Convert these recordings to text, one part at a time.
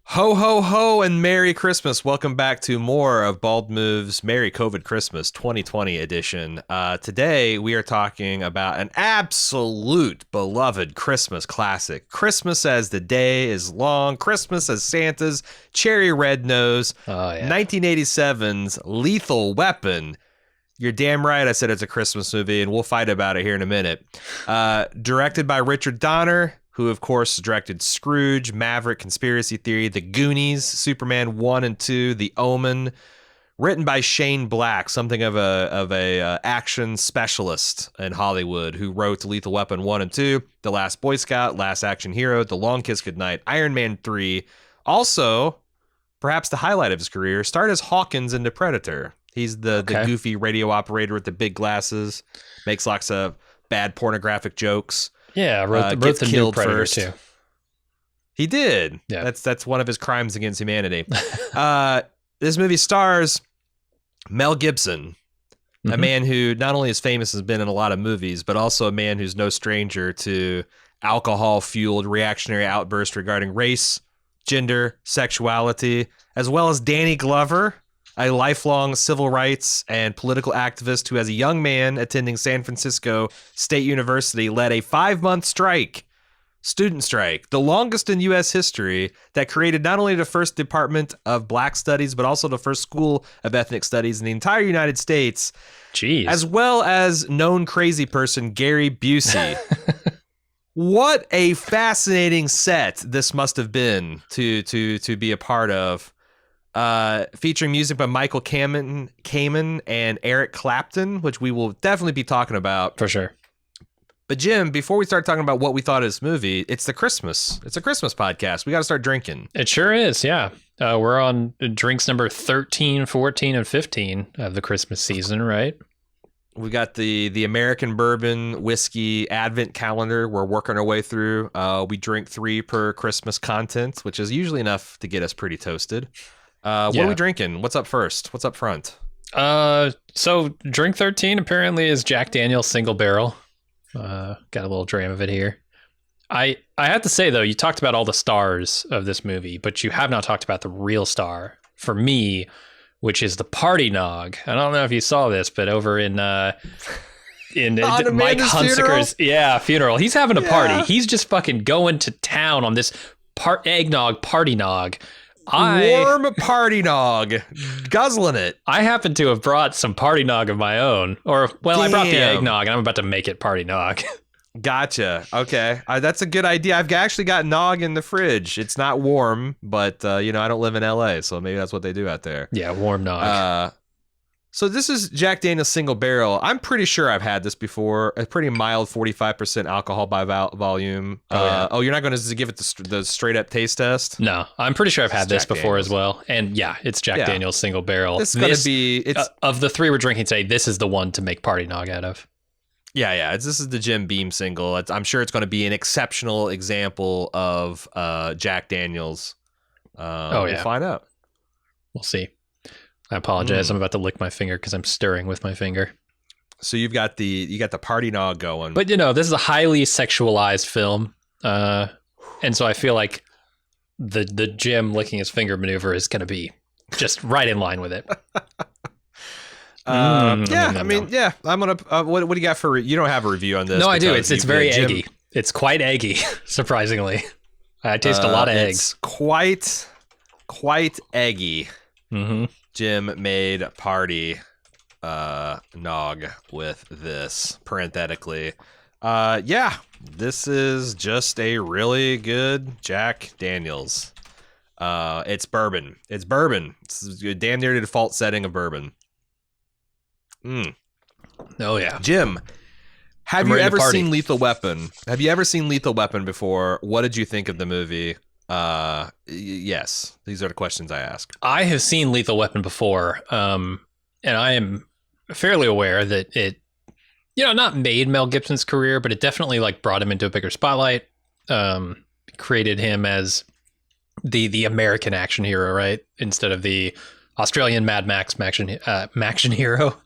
Ho, ho, ho, and Merry Christmas. Welcome back to more of Bald Move's Merry COVID Christmas 2020 edition. Today, we are talking about an absolute beloved Christmas classic. Christmas as the day is long. Christmas as Santa's cherry red nose. Oh, yeah. 1987's Lethal Weapon. You're damn right I said it's a Christmas movie, and we'll fight about it here in a minute. Directed by Richard Donner, who, of course, directed Scrooge, Maverick, Conspiracy Theory, The Goonies, Superman 1 and 2, The Omen. Written by Shane Black, something of a action specialist in Hollywood, who wrote Lethal Weapon 1 and 2, The Last Boy Scout, Last Action Hero, The Long Kiss Goodnight, Iron Man 3. Also, perhaps the highlight of his career, starred as Hawkins in The Predator. He's the goofy radio operator with the big glasses, makes lots of bad pornographic jokes. Yeah, wrote the new Predator first. Too. He did. Yeah. That's one of his crimes against humanity. This movie stars Mel Gibson, a man who not only is famous, has been in a lot of movies, but also a man who's no stranger to alcohol-fueled reactionary outbursts regarding race, gender, sexuality, as well as Danny Glover, a lifelong civil rights and political activist who, as a young man attending San Francisco State University, led a 5-month student strike, the longest in U.S. history, that created not only the first Department of Black Studies, but also the first School of Ethnic Studies in the entire United States. Jeez. As well as known crazy person Gary Busey. What a fascinating set this must have been to be a part of. Featuring music by Michael Kamen and Eric Clapton, which we will definitely be talking about. For sure. But Jim, before we start talking about what we thought of this movie, it's a Christmas podcast. We got to start drinking. It sure is, yeah. We're on drinks number 13, 14, and 15 of the Christmas season, right? We got the American bourbon whiskey advent calendar we're working our way through. We drink 3 per Christmas content, which is usually enough to get us pretty toasted. What are we drinking? What's up first? What's up front? So drink 13 apparently is Jack Daniel's Single Barrel. Got a little dram of it here. I have to say, though, you talked about all the stars of this movie, but you have not talked about the real star for me, which is the party nog. I don't know if you saw this, but over in Mike Hunsaker's funeral, he's having a party. He's just fucking going to town on this eggnog party nog. Warm party nog, guzzling it. I happen to have brought some party nog of my own, I brought the eggnog and I'm about to make it party nog. Gotcha. Okay, that's a good idea. I've actually got nog in the fridge. It's not warm, but I don't live in LA, so maybe that's what they do out there. Yeah, warm nog. So this is Jack Daniel's Single Barrel. I'm pretty sure I've had this before. A pretty mild 45% alcohol by volume. You're not going to give it the straight up taste test? No, I'm pretty sure I've had this before as well. And yeah, it's Jack Daniel's Single Barrel. This is going to be... of the 3 we're drinking today, this is the one to make party nog out of. Yeah. This is the Jim Beam single. I'm sure it's going to be an exceptional example of Jack Daniel's. We'll find out. We'll see. I apologize. I'm about to lick my finger because I'm stirring with my finger. So you got the party nog going. But this is a highly sexualized film, and so I feel like the Jim licking his finger maneuver is going to be just right in line with it. I'm gonna. What do you got for? You don't have a review on this? No, I do. It's very eggy. It's quite eggy, surprisingly. I taste a lot of eggs. Quite eggy. Mm-hmm. Jim made party nog with this, parenthetically. This is just a really good Jack Daniel's. It's bourbon. It's damn near the default setting of bourbon. Oh, yeah. Jim, have you ever seen Lethal Weapon? Have you ever seen Lethal Weapon before? What did you think of the movie? Yes, these are the questions I ask. I have seen Lethal Weapon before, and I am fairly aware that it, not made Mel Gibson's career, but it definitely brought him into a bigger spotlight, created him as the American action hero, right? Instead of the Australian Mad Max action hero.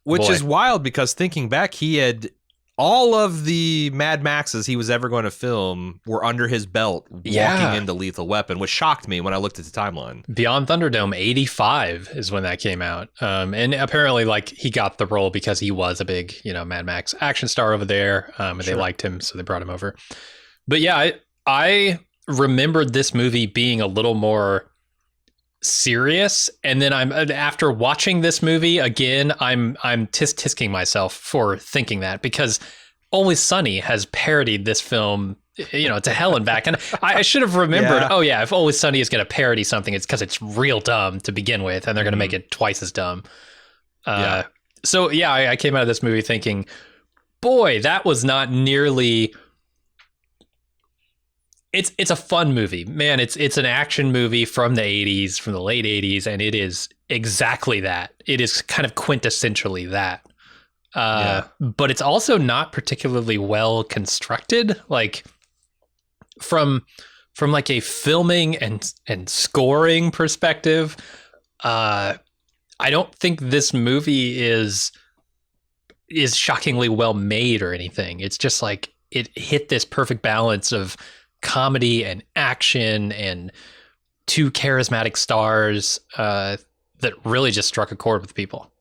Which is wild because thinking back, he had all of the Mad Maxes he was ever going to film were under his belt walking into Lethal Weapon, which shocked me when I looked at the timeline. Beyond Thunderdome, 85 is when that came out. And apparently, like, he got the role because he was a big, Mad Max action star over there. And they liked him, so they brought him over. But yeah, I remembered this movie being a little more serious, and then after watching this movie again, I'm tisk-tisking myself for thinking that, because Always Sunny has parodied this film, to hell and back, and I should have remembered. Oh yeah, if Always Sunny is going to parody something, it's because it's real dumb to begin with, and they're going to make it twice as dumb. So yeah, I came out of this movie thinking, boy, that was not nearly. It's a fun movie, man. It's an action movie from the 80s, from the late 80s, and it is exactly that. It is kind of quintessentially that. But it's also not particularly well constructed. Like from like a filming and scoring perspective, I don't think this movie is shockingly well made or anything. It's just like it hit this perfect balance of comedy and action and two charismatic stars that really just struck a chord with people.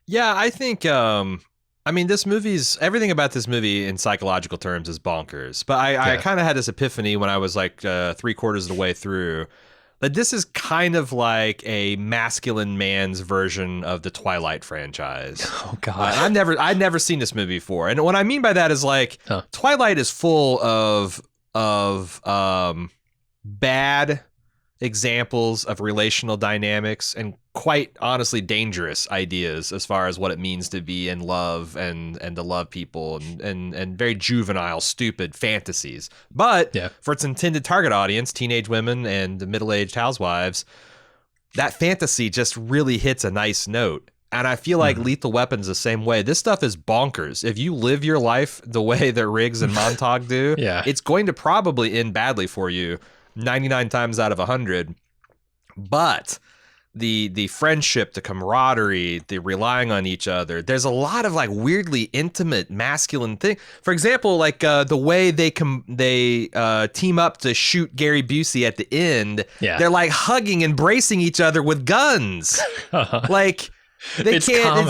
Yeah, I think this movie's everything about this movie in psychological terms is bonkers. But I kind of had this epiphany when I was like 3/4 of the way through that this is kind of like a masculine man's version of the Twilight franchise. Oh God, I'd never seen this movie before, and what I mean by that is like Twilight is full of bad examples of relational dynamics and quite honestly dangerous ideas as far as what it means to be in love and to love people and very juvenile, stupid fantasies. But for its intended target audience, teenage women and middle-aged housewives, that fantasy just really hits a nice note. And I feel like Lethal Weapon's the same way. This stuff is bonkers. If you live your life the way that Riggs and Montauk do, it's going to probably end badly for you 99 times out of 100. But the friendship, the camaraderie, the relying on each other, there's a lot of like weirdly intimate masculine thing. For example, like the way they team up to shoot Gary Busey at the end. They're like hugging, embracing each other with guns. Like they can't.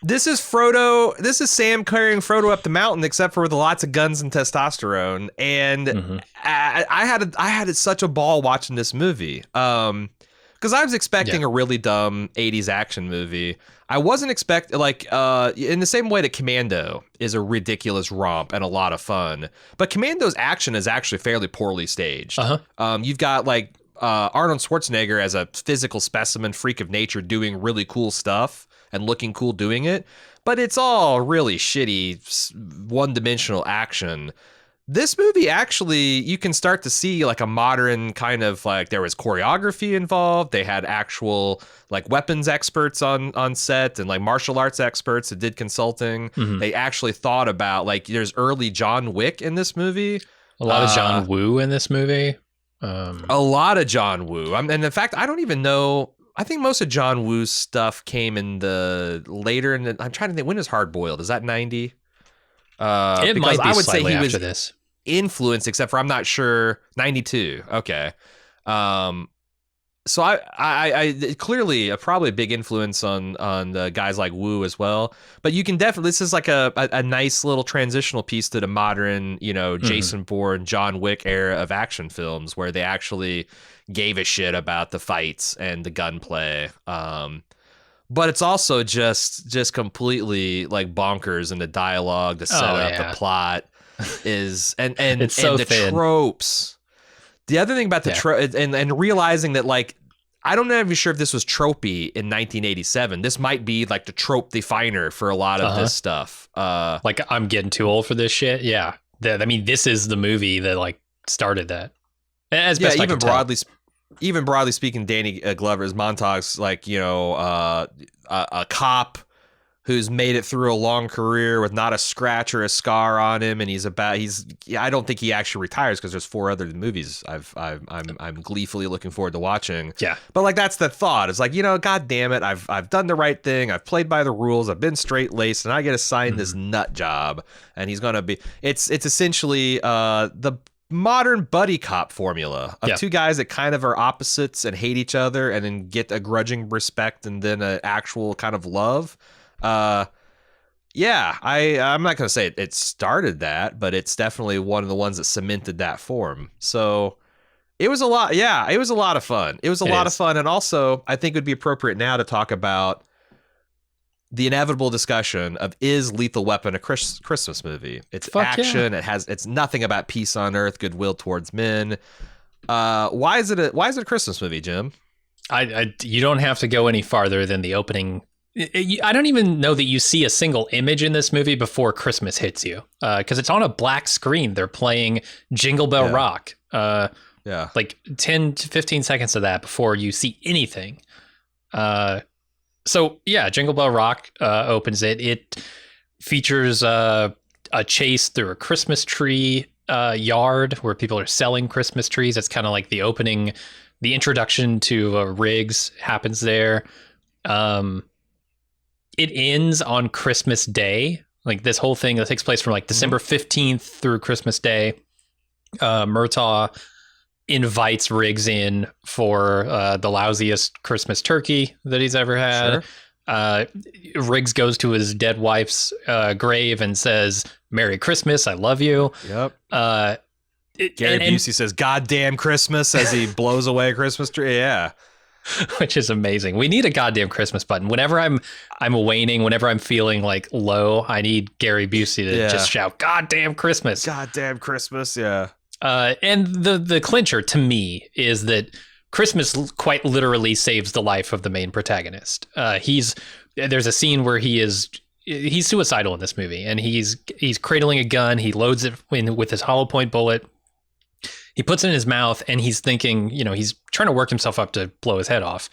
This is Frodo. This is Sam carrying Frodo up the mountain, except for with lots of guns and testosterone. And I had such a ball watching this movie. Because I was expecting a really dumb 80s action movie. I wasn't expecting, in the same way that Commando is a ridiculous romp and a lot of fun. But Commando's action is actually fairly poorly staged. You've got, Arnold Schwarzenegger as a physical specimen, freak of nature, doing really cool stuff and looking cool doing it. But it's all really shitty, one-dimensional action. This movie, actually, you can start to see like a modern kind of there was choreography involved. They had actual weapons experts on set and martial arts experts that did consulting. They actually thought about there's early John Wick in this movie. A lot of John Woo in this movie. A lot of John Woo. And in fact, I don't even know. I think most of John Woo's stuff came in I'm trying to think, when is Hard Boiled? Is that 90? It might be slightly after this. Influence, except for I'm not sure. 92. Okay. So I clearly probably a big influence on the guys like Woo as well. But you can definitely, this is like a nice little transitional piece to the modern, Jason Bourne, John Wick era of action films where they actually gave a shit about the fights and the gunplay. But it's also just completely bonkers in the dialogue, the setup, the plot is and it's so the thin. Tropes. The other thing about the trope and realizing that I don't know if you're sure if this was tropey in 1987. This might be the trope definer for a lot of this stuff. I'm getting too old for this shit. Yeah. This is the movie that started that. As best I can tell. Even broadly speaking, Danny Glover as Montauk's a cop who's made it through a long career with not a scratch or a scar on him, and I don't think he actually retires because there's 4 other movies I'm gleefully looking forward to watching. Yeah. But like that's the thought. It's like, God damn it, I've done the right thing. I've played by the rules. I've been straight laced, and I get assigned this nut job, and he's gonna be. It's essentially the modern buddy cop formula of 2 guys that kind of are opposites and hate each other, and then get a grudging respect and then an actual kind of love. I'm not gonna say it started that, but it's definitely one of the ones that cemented that form. So it was a lot. Yeah, it was a lot of fun. It was a lot of fun, and also I think it would be appropriate now to talk about the inevitable discussion of, is Lethal Weapon a Christmas movie? It's action. Yeah. It's nothing about peace on earth, goodwill towards men. Why is it a Christmas movie, Jim? You don't have to go any farther than the opening. I don't even know that you see a single image in this movie before Christmas hits you, because it's on a black screen. They're playing Jingle Bell Rock. Like 10 to 15 seconds of that before you see anything. So yeah, Jingle Bell Rock opens it. It features a chase through a Christmas tree yard where people are selling Christmas trees. That's kind of like the opening, the introduction to Riggs happens there. It ends on Christmas Day. Like this whole thing that takes place from like December 15th through Christmas Day. Murtaugh invites Riggs in for the lousiest Christmas turkey that he's ever had. Sure. Riggs goes to his dead wife's grave and says, "Merry Christmas, I love you." Yep. Gary Busey says, "Goddamn Christmas," as he blows away a Christmas tree. Yeah. Which is amazing. We need a goddamn Christmas button. Whenever I'm waning, whenever I'm feeling like low, I need Gary Busey to just shout, "Goddamn Christmas." Goddamn Christmas, yeah. And the clincher to me is that Christmas quite literally saves the life of the main protagonist. There's a scene where he's suicidal in this movie, and he's cradling a gun. He loads it in with his hollow point bullet. He puts it in his mouth, and he's thinking, he's trying to work himself up to blow his head off.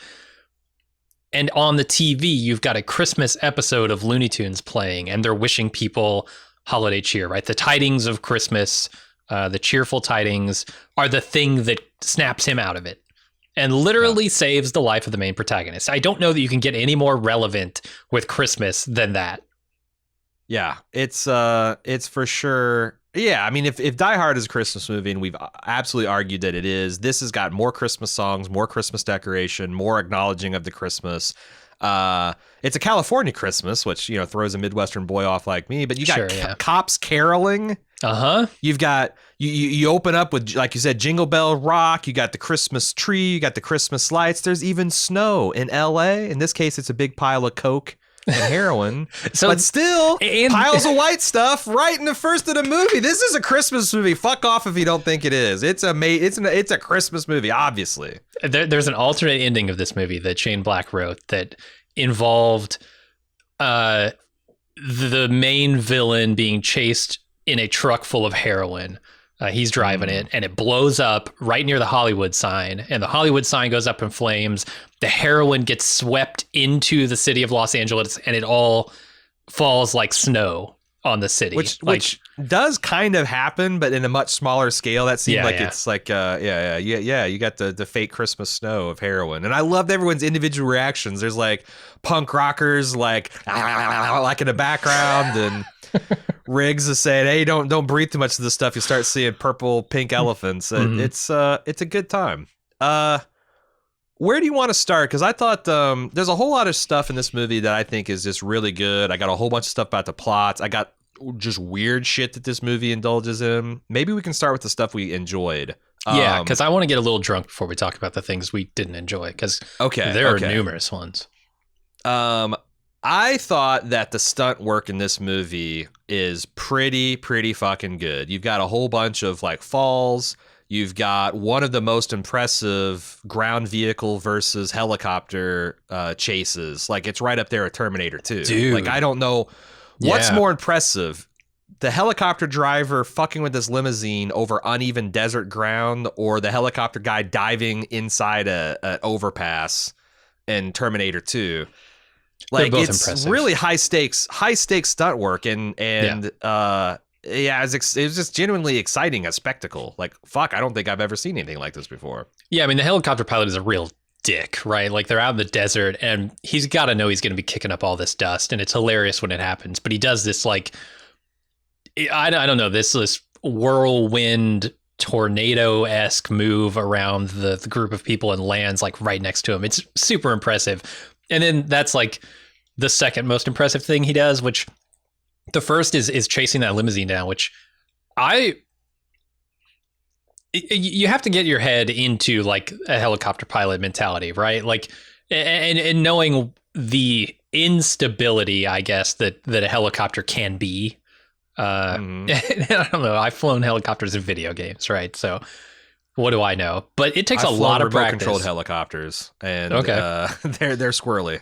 And on the TV, you've got a Christmas episode of Looney Tunes playing, and they're wishing people holiday cheer, right? The tidings of Christmas, the cheerful tidings, are the thing that snaps him out of it and literally saves the life of the main protagonist. I don't know that you can get any more relevant with Christmas than that. Yeah, it's for sure. Yeah, I mean, if Die Hard is a Christmas movie, and we've absolutely argued that it is, this has got more Christmas songs, more Christmas decoration, more acknowledging of the Christmas. It's a California Christmas, which, throws a Midwestern boy off like me, but you got cops caroling. You've got, you open up with, like you said, Jingle Bell Rock. You got the Christmas tree. You got the Christmas lights. There's even snow in LA. In this case, it's a big pile of Coke and heroin, but still piles of white stuff right in the first of the movie. This is a Christmas movie. Fuck off if you don't think it is. It's a Christmas movie, obviously. There's an alternate ending of this movie that Shane Black wrote that involved the main villain being chased in a truck full of heroin. He's driving it, and it blows up right near the Hollywood sign, and the Hollywood sign goes up in flames. The heroin gets swept into the city of Los Angeles, and it all falls like snow on the city. Which does kind of happen, but in a much smaller scale. That seemed it's like, you got the fake Christmas snow of heroin. And I loved everyone's individual reactions. There's like punk rockers like in the background, and Riggs is saying, "Hey, don't breathe too much of this stuff. You start seeing purple, pink elephants." It's a good time. Where do you want to start? Because I thought there's a whole lot of stuff in this movie that I think is just really good. I got a whole bunch of stuff about the plots. I got just weird shit that this movie indulges in. Maybe we can start with the stuff we enjoyed. Yeah, because I want to get a little drunk before we talk about the things we didn't enjoy, because there are numerous ones. I thought that the stunt work in this movie is pretty fucking good. You've got a whole bunch of like falls. You've got one of the most impressive ground vehicle versus helicopter chases. Like, it's right up there with Terminator 2. Dude. Like, I don't know what's more impressive. The helicopter driver fucking with this limousine over uneven desert ground, or the helicopter guy diving inside an overpass in Terminator 2. Like, both it's impressive. really high stakes stunt work, and it was just genuinely exciting, a spectacle. Like, fuck, I don't think I've ever seen anything like this before. Yeah, I mean, the helicopter pilot is a real dick, right? Like, they're out in the desert, and he's got to know he's going to be kicking up all this dust, and it's hilarious when it happens. But he does this, like, I don't know, this whirlwind tornado-esque move around the group of people and lands like right next to him. It's super impressive. And then that's like the second most impressive thing he does, which the first is chasing that limousine down, which you have to get your head into like a helicopter pilot mentality, right? Like, and knowing the instability, I guess, that a helicopter can be. I don't know. I've flown helicopters in video games, right? So what do I know? But it takes a lot of practice. Controlled helicopters, and they're squirrely.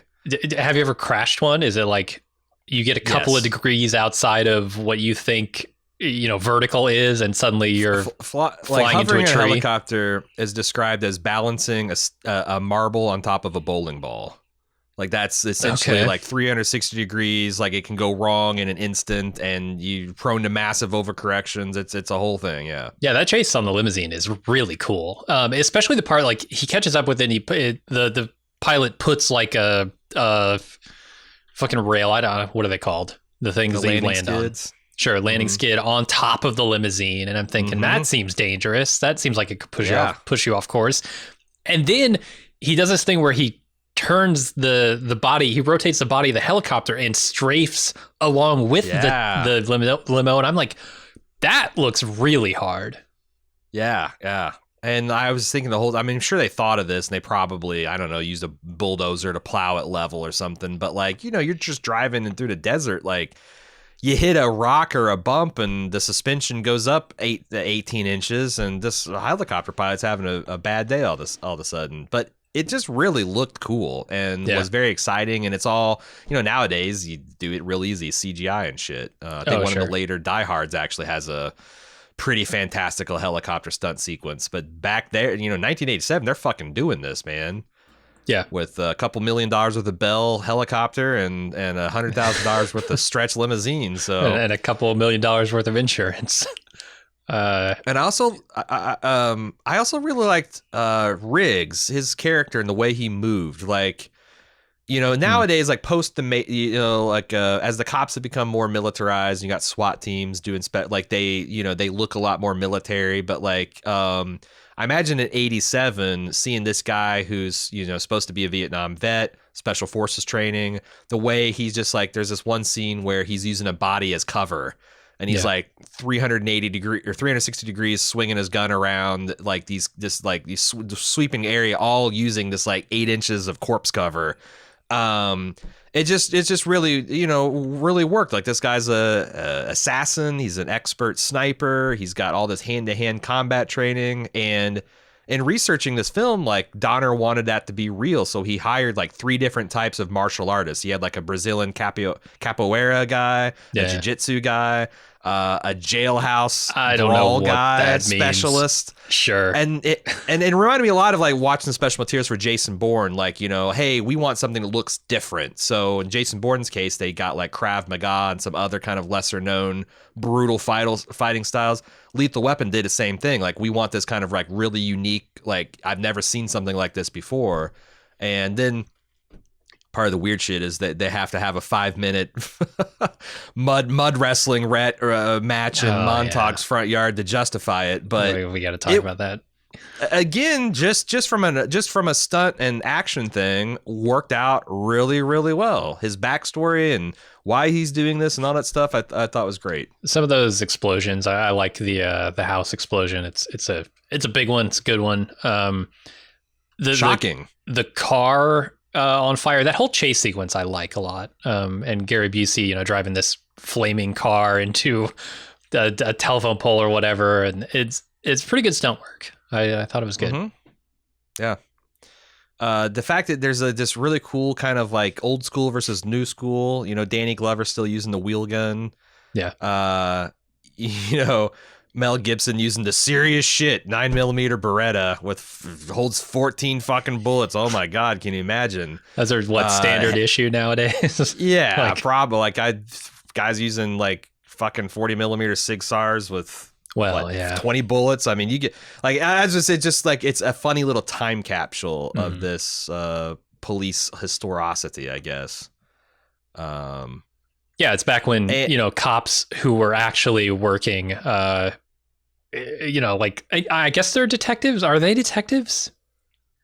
Have you ever crashed one? Is it like you get a couple of degrees outside of what you think vertical is, and suddenly you're flying into a tree? A helicopter is described as balancing a marble on top of a bowling ball. Like, that's essentially like 360 degrees. Like, it can go wrong in an instant, and you're prone to massive overcorrections. It's a whole thing. Yeah. Yeah. That chase on the limousine is really cool. Especially the part, like, he catches up with it, and the pilot puts like a fucking rail. I don't know. What are they called? The things that you land skids. On. Sure. Landing skid on top of the limousine. And I'm thinking that seems dangerous. That seems like it could push you off course. And then he does this thing where he turns the body, he rotates the body of the helicopter and strafes along with the limo. And I'm like, that looks really hard. Yeah. And I was thinking I'm sure they thought of this, and they probably, I don't know, used a bulldozer to plow it level or something. But like, you're just driving through the desert. Like, you hit a rock or a bump, and the suspension goes up 8 to 18 inches, and this helicopter pilot's having a bad day all of a sudden. But it just really looked cool and was very exciting. And it's all, nowadays you do it real easy, CGI and shit. I think one of the later Die Hards actually has a pretty fantastical helicopter stunt sequence. But back there, 1987, they're fucking doing this, man. Yeah. With a couple $1 million worth of Bell helicopter and $100,000 worth of stretch limousine. So and a couple $1 million worth of insurance. And I also really liked Riggs, his character, and the way he moved. Like, nowadays, like post the as the cops have become more militarized, you got SWAT teams doing they look a lot more military. But like, I imagine in '87, seeing this guy who's supposed to be a Vietnam vet, special forces training, the way he's just like, there's this one scene where he's using a body as cover. And he's like 380 degree or 360 degrees swinging his gun around like this sweeping area, all using this like 8 inches of corpse cover. It just really, really worked. Like, this guy's a assassin. He's an expert sniper. He's got all this hand-to-hand combat training. And in researching this film, like, Donner wanted that to be real. So he hired like 3 different types of martial artists. He had like a Brazilian capoeira guy, a jiu-jitsu guy, a jailhouse brawl guy, specialist. Sure. And it reminded me a lot of like watching the special materials for Jason Bourne. Like, hey, we want something that looks different. So in Jason Bourne's case, they got like Krav Maga and some other kind of lesser known brutal fighting styles. Lethal Weapon did the same thing. Like, we want this kind of like really unique, like, I've never seen something like this before. And then part of the weird shit is that they have to have a 5-minute mud wrestling match in Montauk's front yard to justify it. But we got to talk about that. Again, just from a stunt and action thing, worked out really, really well. His backstory and why he's doing this and all that stuff, I thought was great. Some of those explosions, I like the house explosion. It's a big one. It's a good one. Shocking. The car on fire. That whole chase sequence I like a lot. And Gary Busey, driving this flaming car into a telephone pole or whatever, and it's pretty good stunt work. I thought it was good. Mm-hmm. Yeah. The fact that there's this really cool kind of like old school versus new school, Danny Glover still using the wheel gun. Yeah. Mel Gibson using the serious shit 9mm Beretta holds 14 fucking bullets. Oh my God, can you imagine? Those are what standard issue nowadays? Yeah, probably. Like guys using like fucking 40mm Sig Sauers with 20 bullets. I mean, you get like, as I said, just like it's a funny little time capsule of this police historicity, I guess. Yeah, it's back when cops who were actually working like I guess they're detectives. Are they detectives?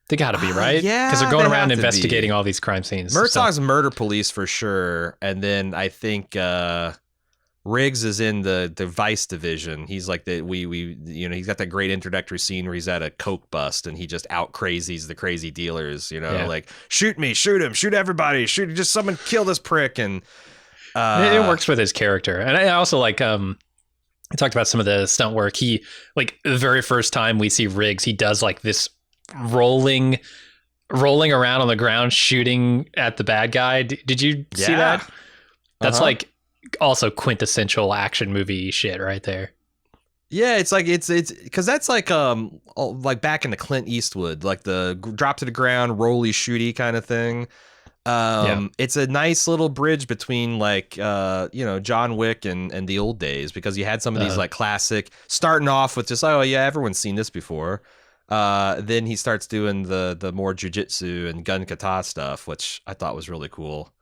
They got to be, right? Yeah, because they're going around investigating all these crime scenes. Murtaugh's murder police for sure, and then I think Riggs is in the Vice division. He's like he's got that great introductory scene where he's at a coke bust and he just out crazies the crazy dealers. Like shoot me, shoot him, shoot everybody, shoot just someone kill this prick, and it works with his character. And I also like I talked about some of the stunt work. He, like, the very first time we see Riggs, he does like this rolling around on the ground shooting at the bad guy. Did you see that? That's like also quintessential action movie shit right there. Yeah, it's like it's because that's like back in the Clint Eastwood, like the drop to the ground, rolly shooty kind of thing. It's a nice little bridge between like John Wick and the old days, because you had some of these like classic, starting off with just everyone's seen this before. Then he starts doing the more jujitsu and gun kata stuff, which I thought was really cool.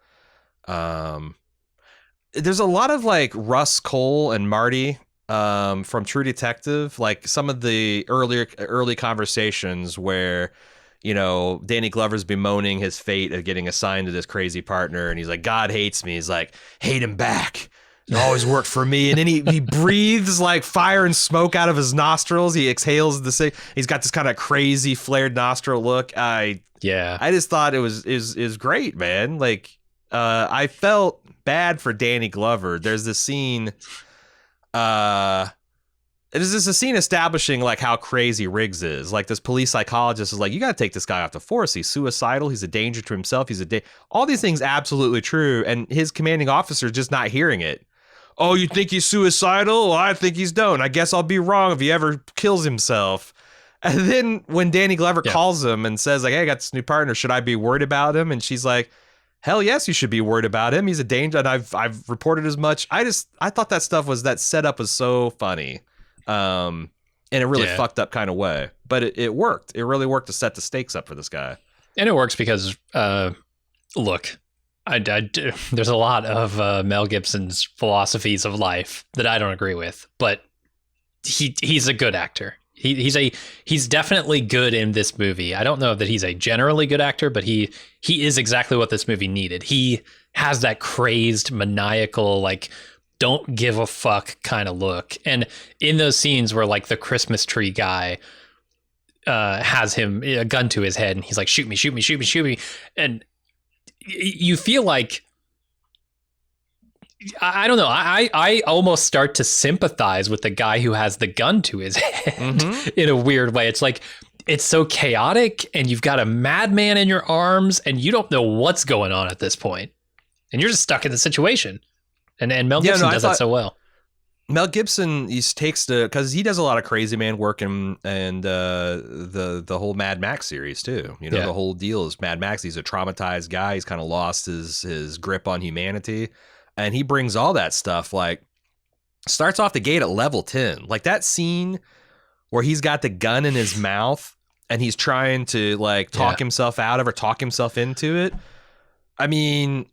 There's a lot of like Russ Cole and Marty from True Detective, like some of the early conversations where Danny Glover's bemoaning his fate of getting assigned to this crazy partner, and he's like, God hates me. He's like, hate him back. It always worked for me. And then he breathes like fire and smoke out of his nostrils. He exhales he's got this kind of crazy flared nostril look. I just thought it was great, man. Like, I felt bad for Danny Glover. There's this scene, There's a scene establishing like how crazy Riggs is. Like, this police psychologist is like, you got to take this guy off the force. He's suicidal. He's a danger to himself. All these things absolutely true. And his commanding officer is just not hearing it. Oh, you think he's suicidal? Well, I think he's don't. I guess I'll be wrong if he ever kills himself. And then when Danny Glover calls him and says like, hey, I got this new partner. Should I be worried about him? And she's like, hell yes, you should be worried about him. He's a danger. And I've reported as much. I thought that setup was so funny. In a really fucked up kind of way, but it worked. It really worked to set the stakes up for this guy. And it works because, look, there's a lot of Mel Gibson's philosophies of life that I don't agree with, but he's a good actor. He's definitely good in this movie. I don't know that he's a generally good actor, but he is exactly what this movie needed. He has that crazed, maniacal, like, don't give a fuck kind of look. And in those scenes where like the Christmas tree guy has him a gun to his head and he's like, shoot me, shoot me, shoot me, shoot me. And you feel like, I don't know. I almost start to sympathize with the guy who has the gun to his head in a weird way. It's like, it's so chaotic and you've got a madman in your arms and you don't know what's going on at this point. And you're just stuck in the situation. And Mel Gibson does that so well. Mel Gibson, because he does a lot of crazy man work and the whole Mad Max series too. The whole deal is Mad Max. He's a traumatized guy. He's kind of lost his grip on humanity, and he brings all that stuff. Like, starts off the gate at level 10. Like that scene where he's got the gun in his mouth and he's trying to like talk himself out of or talk himself into it. I mean,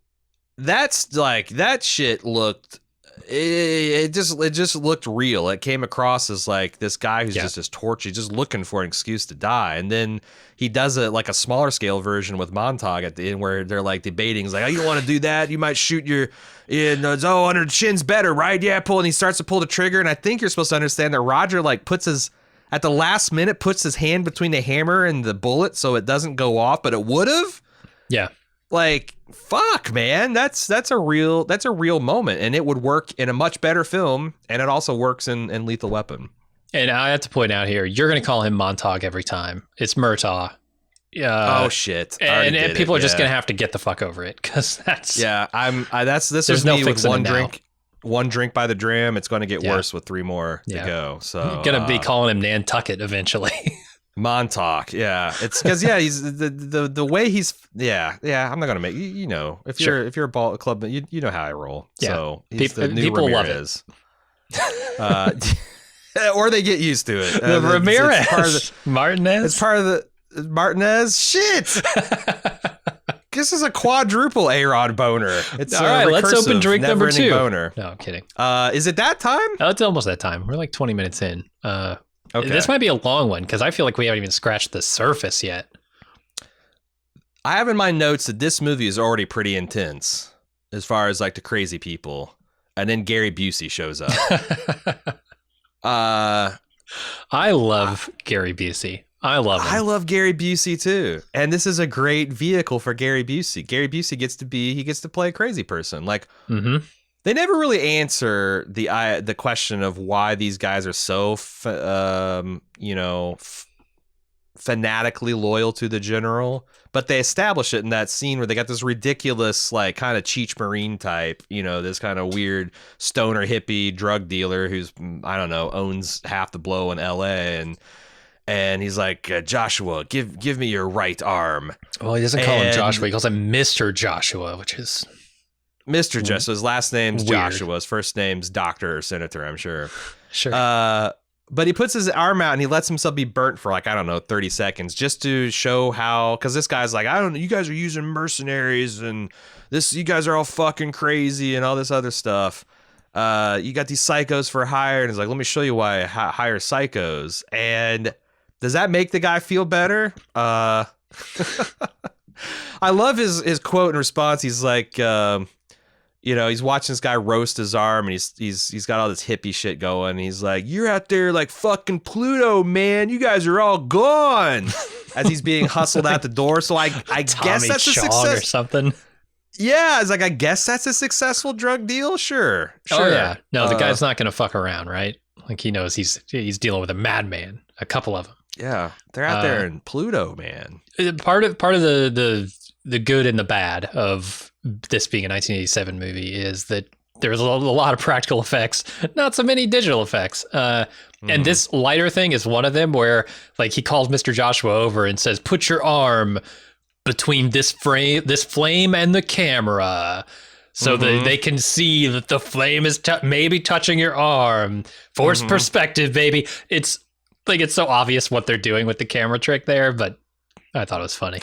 that's like, that shit looked, it just looked real. It came across as like this guy who's just as tortured, just looking for an excuse to die. And then he does a smaller scale version with Montag at the end where they're like debating. He's like, oh, you don't want to do that. You might shoot under the chin's better, right? Yeah, pull. And he starts to pull the trigger. And I think you're supposed to understand that Roger like at the last minute, puts his hand between the hammer and the bullet so it doesn't go off, but it would have. Yeah. Like, fuck, man, that's a real moment, and it would work in a much better film, and it also works in Lethal Weapon. And I have to point out here, you're going to call him Montag every time. It's Murtaugh. Oh shit! And people are just going to have to get the fuck over it, because that's this was me with one drink. one drink by the dram. It's going to get worse with 3 more to go. So I'm going to be calling him Nantucket eventually. Montauk. Yeah. It's because, he's the way he's, I'm not going to make, if you're a ball club, you know how I roll. Yeah. So he's the new people Ramirez. Love it. Or they get used to it. The Ramirez. Martinez. It's part of the Martinez. Shit. This is a quadruple A-Rod boner. It's all right. Let's open drink number 2. Boner. No, I'm kidding. Is it that time? Oh, it's almost that time. We're like 20 minutes in. Okay. This might be a long one because I feel like we haven't even scratched the surface yet. I have in my notes that this movie is already pretty intense as far as like the crazy people, and then Gary Busey shows up. I love Gary Busey. I love him. I love Gary Busey too, and this is a great vehicle for Gary Busey. Gary Busey gets to play a crazy person. Like they never really answer the question of why these guys are so fanatically loyal to the general, but they establish it in that scene where they got this ridiculous like kind of Cheech Marine type, this kind of weird stoner hippie drug dealer who's owns half the blow in L.A. and he's like, Joshua, give me your right arm. Well, he doesn't call him Joshua. He calls him Mr. Joshua, which is Mr. Joshua. His last name's Joshua. His first name's Doctor or Senator, I'm sure. Sure. But he puts his arm out and he lets himself be burnt for 30 seconds just to show how, because this guy's like, I don't know, you guys are using mercenaries and you guys are all fucking crazy and all this other stuff. You got these psychos for hire. And he's like, let me show you why I hire psychos. And does that make the guy feel better? I love his quote in response. He's like, he's watching this guy roast his arm, and he's got all this hippie shit going. And he's like, "You're out there like fucking Pluto, man. You guys are all gone." As he's being hustled out the door. So I guess that's a success or something. Yeah, it's like I guess that's a successful drug deal. Sure. Oh yeah. No, the guy's not gonna fuck around, right? Like he knows he's dealing with a madman. A couple of them. Yeah, they're out there in Pluto, man. Part of the good and the bad of this being a 1987 movie is that there's a lot of practical effects, not so many digital effects. And this lighter thing is one of them where like he calls Mr. Joshua over and says, "Put your arm between this flame and the camera so that they can see that the flame is maybe touching your arm. Force perspective, baby." It's like it's so obvious what they're doing with the camera trick there, but I thought it was funny.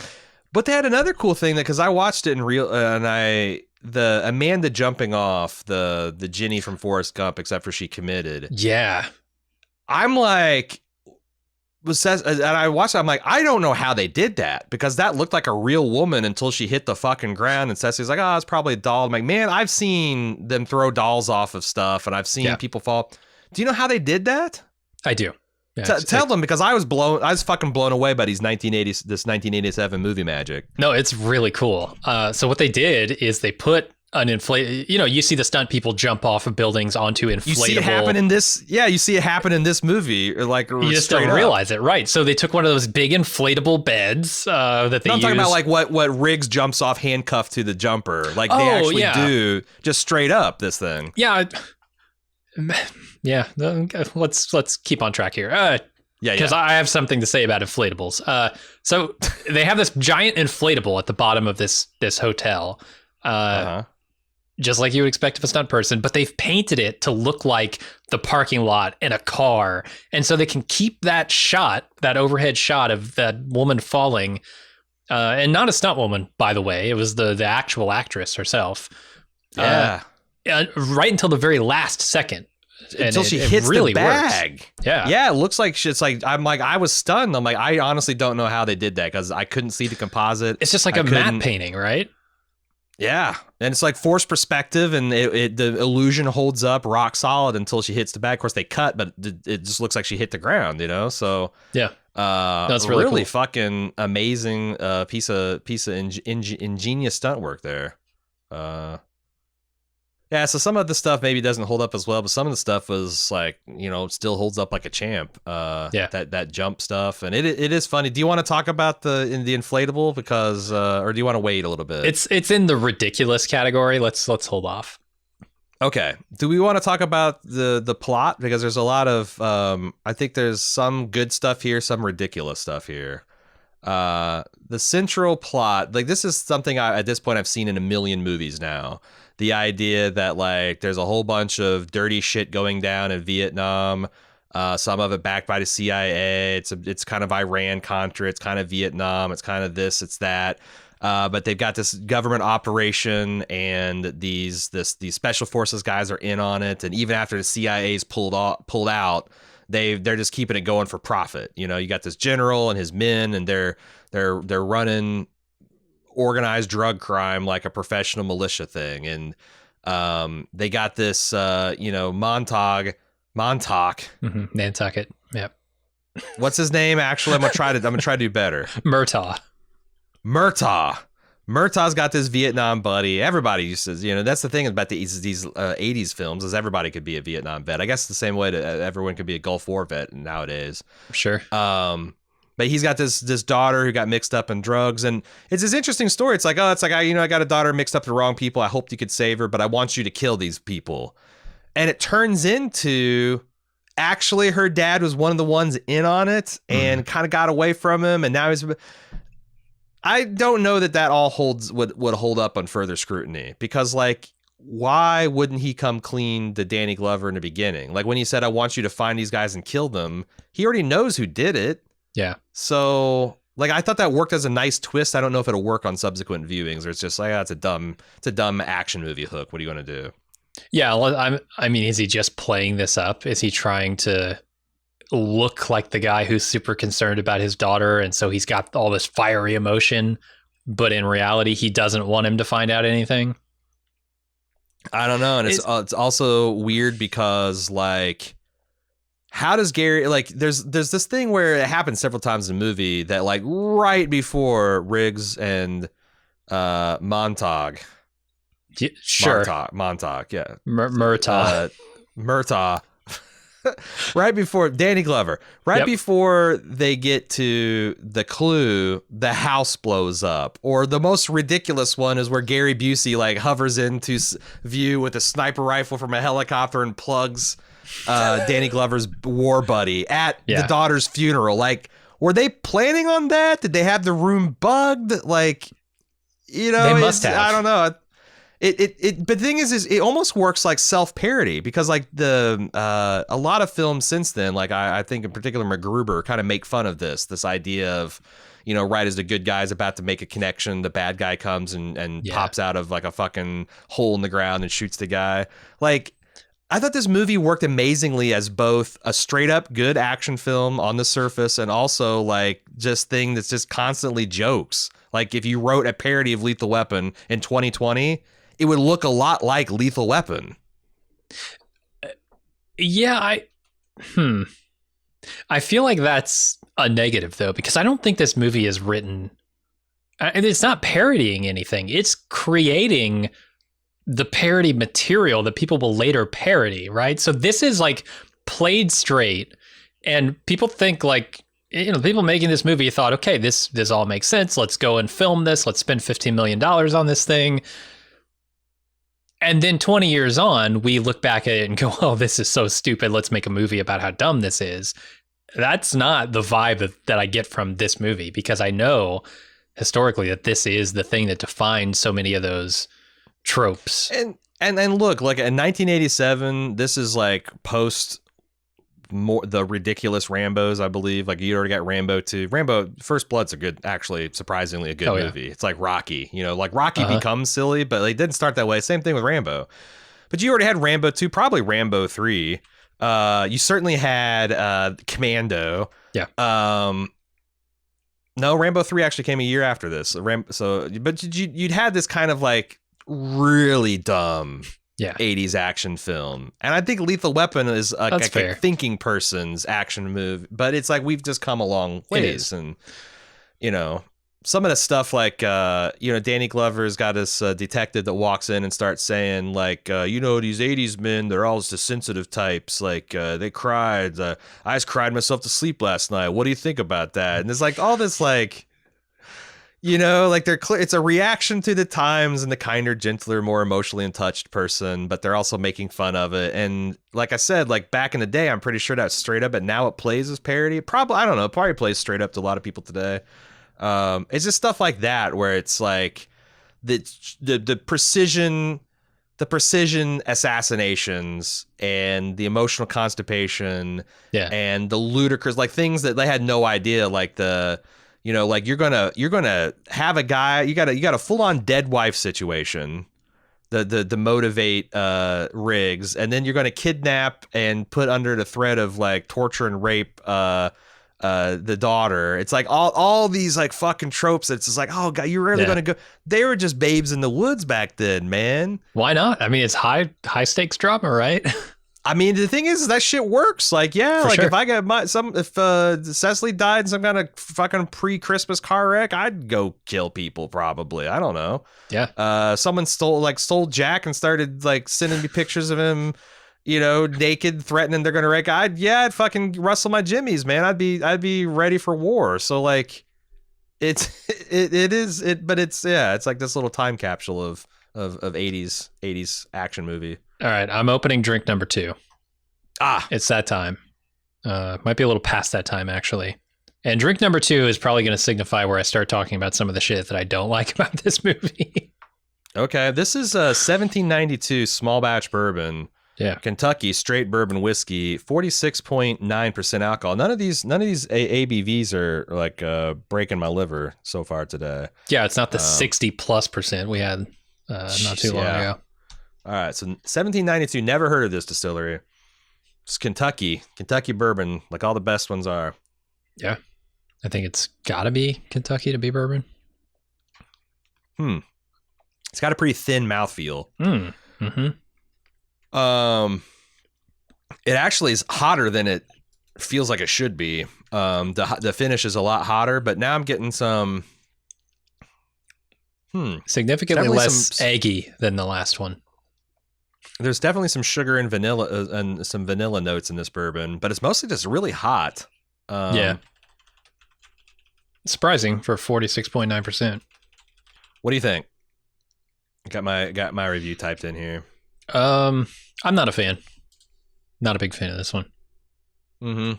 But they had another cool thing because I watched it in real, and the Amanda jumping off the Ginny from Forrest Gump, except for she committed. Yeah, I'm like, and I watched it. I'm like, I don't know how they did that because that looked like a real woman until she hit the fucking ground. And Cecily's like, oh, it's probably a doll. I'm like, man, I've seen them throw dolls off of stuff, and I've seen people fall. Do you know how they did that? I do. Yeah, tell them, because I was fucking blown away by this 1987 movie magic. No, it's really cool. So what they did is they put an inflate. You see the stunt people jump off of buildings onto inflatable. You see it happen in this. Yeah, you see it happen in this movie. Like you just don't realize it, right? So they took one of those big inflatable beds that they. No, I'm talking about like what Riggs jumps off handcuffed to the jumper. Like they actually do just straight up this thing. Yeah. Yeah, let's keep on track here. Because I have something to say about inflatables. So they have this giant inflatable at the bottom of this hotel, just like you would expect of a stunt person, but they've painted it to look like the parking lot in a car, and so they can keep that overhead shot of that woman falling, and not a stunt woman, by the way. It was the actual actress herself. Yeah, right until the very last second. Until she hits really the bag. Works. Yeah. Yeah, it looks like shit's like, I was stunned. I'm like, I honestly don't know how they did that because I couldn't see the composite. It's just like a matte painting, right? Yeah. And it's like forced perspective, and the illusion holds up rock solid until she hits the bag. Of course, they cut, but it just looks like she hit the ground, So, yeah. That's really cool. Fucking amazing piece of ingenious stunt work there. Yeah, so some of the stuff maybe doesn't hold up as well, but some of the stuff was like, still holds up like a champ. That jump stuff, and it is funny. Do you want to talk about the inflatable because, or do you want to wait a little bit? It's in the ridiculous category. Let's hold off. Okay. Do we want to talk about the plot? Because there's a lot of I think there's some good stuff here, some ridiculous stuff here. The central plot, like this is something at this point I've seen in a million movies now. The idea that like there's a whole bunch of dirty shit going down in Vietnam. Some of it backed by the CIA. It's kind of Iran Contra. It's kind of Vietnam. It's kind of this. It's that. But they've got this government operation, and these special forces guys are in on it. And even after the CIA's pulled out, they're just keeping it going for profit. You know, you got this general and his men, and they're running organized drug crime like a professional militia thing. And they got this Montauk. Nantucket. Yep. What's his name? Actually, I'm gonna try to do better. Murtaugh. Murtaugh's got this Vietnam buddy. Everybody uses, that's the thing about these 80s films is everybody could be a Vietnam vet. I guess the same way that everyone could be a Gulf War vet nowadays. Sure. But he's got this daughter who got mixed up in drugs, and it's this interesting story. It's like, I got a daughter mixed up with the wrong people. I hoped you could save her, but I want you to kill these people. And it turns into actually her dad was one of the ones in on it and kind of got away from him, and now he's. I don't know that all would hold up on further scrutiny, because like, why wouldn't he come clean to Danny Glover in the beginning? Like when he said, I want you to find these guys and kill them, he already knows who did it. Yeah. So like, I thought that worked as a nice twist. I don't know if it'll work on subsequent viewings, or it's just like, it's a dumb action movie hook. What are you going to do? Yeah. I mean, is he just playing this up? Is he trying to look like the guy who's super concerned about his daughter, and so he's got all this fiery emotion, but in reality he doesn't want him to find out anything? I don't know. And it's also weird because like, how does Gary, like, there's this thing where it happens several times in the movie that like right before Riggs and Montauk. Yeah, sure. Montauk, yeah. Murtaugh. Right before Danny Glover, before they get to the clue, the house blows up. Or the most ridiculous one is where Gary Busey like hovers into view with a sniper rifle from a helicopter and plugs Danny Glover's war buddy at the daughter's funeral. Like, were they planning on that? Did they have the room bugged? Like, they must have. I don't know. But the thing is it almost works like self-parody, because like a lot of films since then, like I think in particular MacGruber, kind of make fun of this idea of, right as the good guy's about to make a connection, the bad guy comes and pops out of like a fucking hole in the ground and shoots the guy. Like, I thought this movie worked amazingly as both a straight up good action film on the surface and also like just thing that's just constantly jokes. Like if you wrote a parody of Lethal Weapon in 2020, it would look a lot like Lethal Weapon. Yeah, I feel like that's a negative though, because I don't think this movie is written, and it's not parodying anything. It's creating the parody material that people will later parody, right? So this is like played straight, and people think like, people making this movie thought, okay, this all makes sense. Let's go and film this. Let's spend $15 million on this thing. And then 20 years on, we look back at it and go, oh, this is so stupid. Let's make a movie about how dumb this is. That's not the vibe that I get from this movie, because I know historically that this is the thing that defines so many of those tropes. And look, like in 1987, this is like post the ridiculous Rambos, I believe. Like you already got Rambo 2. Rambo First Blood's surprisingly a good movie. It's like Rocky, like Rocky becomes silly, but they didn't start that way. Same thing with Rambo. But you already had Rambo 2, probably Rambo 3. You certainly had Commando. Yeah. No, Rambo 3 actually came a year after this. But you'd had this kind of like really dumb 80s action film. And I think Lethal Weapon is like a thinking person's action movie, but it's like we've just come a long ways. And some of the stuff like Danny Glover's got this detective that walks in and starts saying like these 80s men, they're all just sensitive types, like they cried, I just cried myself to sleep last night, what do you think about that? And there's like all this like You know, like they're clear. It's a reaction to the times and the kinder, gentler, more emotionally in touched person, but they're also making fun of it. And like I said, like back in the day, I'm pretty sure that's straight up, but now it plays as parody. Probably, I don't know, probably plays straight up to a lot of people today. It's just stuff like that where it's like the precision assassinations and the emotional constipation and the ludicrous, like things that they had no idea, like like you're gonna have a guy, you got a full on dead wife situation, the motivate Riggs, and then you're gonna kidnap and put under the threat of like torture and rape the daughter. It's like all these like fucking tropes. It's just like, oh god, you're really gonna go. They were just babes in the woods back then, man. Why not? I mean, it's high stakes drama, right? I mean, the thing is that shit works. Like, yeah, like sure. If I got if Cecily died in some kind of fucking pre-Christmas car wreck, I'd go kill people probably. I don't know. Yeah. Someone stole Jack and started like sending me pictures of him, naked, threatening they're gonna wreck. I'd fucking rustle my jimmies, man. I'd be ready for war. So like, it's like this little time capsule of 80s action movie. All right, I'm opening drink number 2. It's that time. Might be a little past that time, actually. And drink number 2 is probably going to signify where I start talking about some of the shit that I don't like about this movie. Okay, this is 1792 small batch bourbon. Yeah, Kentucky straight bourbon whiskey, 46.9% alcohol. None of these ABVs are like breaking my liver so far today. Yeah, it's not the 60+% we had not too long ago. All right, so 1792, never heard of this distillery. It's Kentucky bourbon, like all the best ones are. Yeah, I think it's got to be Kentucky to be bourbon. It's got a pretty thin mouthfeel. Mm-hmm. It actually is hotter than it feels like it should be. The finish is a lot hotter, but now I'm getting some. Significantly less eggy than the last one. There's definitely some sugar and vanilla and some vanilla notes in this bourbon, but it's mostly just really hot. Yeah. Surprising for 46.9%. What do you think? Got my review typed in here. I'm not a fan. Not a big fan of this one. Mm-hmm.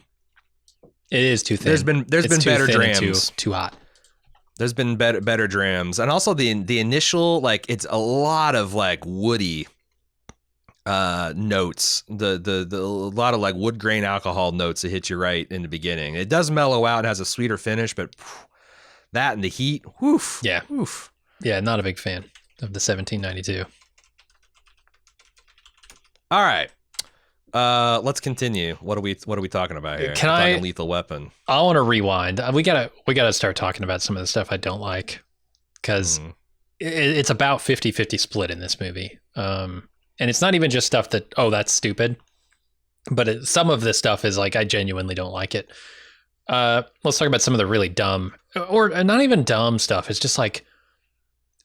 It is too thin. There's been better drams. Too hot. There's been better drams, and also the initial, like, it's a lot of like woody notes. The a lot of like wood grain alcohol notes that hit you right in the beginning. It does mellow out and has a sweeter finish, but that and the heat, woof. Yeah. Woof. Yeah, not a big fan of the 1792. All right. Let's continue. What are we talking about here? Talking Lethal Weapon. I want to rewind. We gotta start talking about some of the stuff I don't like, because it's about 50-50 split in this movie. And it's not even just stuff that, that's stupid, but some of this stuff is like, I genuinely don't like it. Let's talk about some of the really dumb, or not even dumb stuff. It's just like,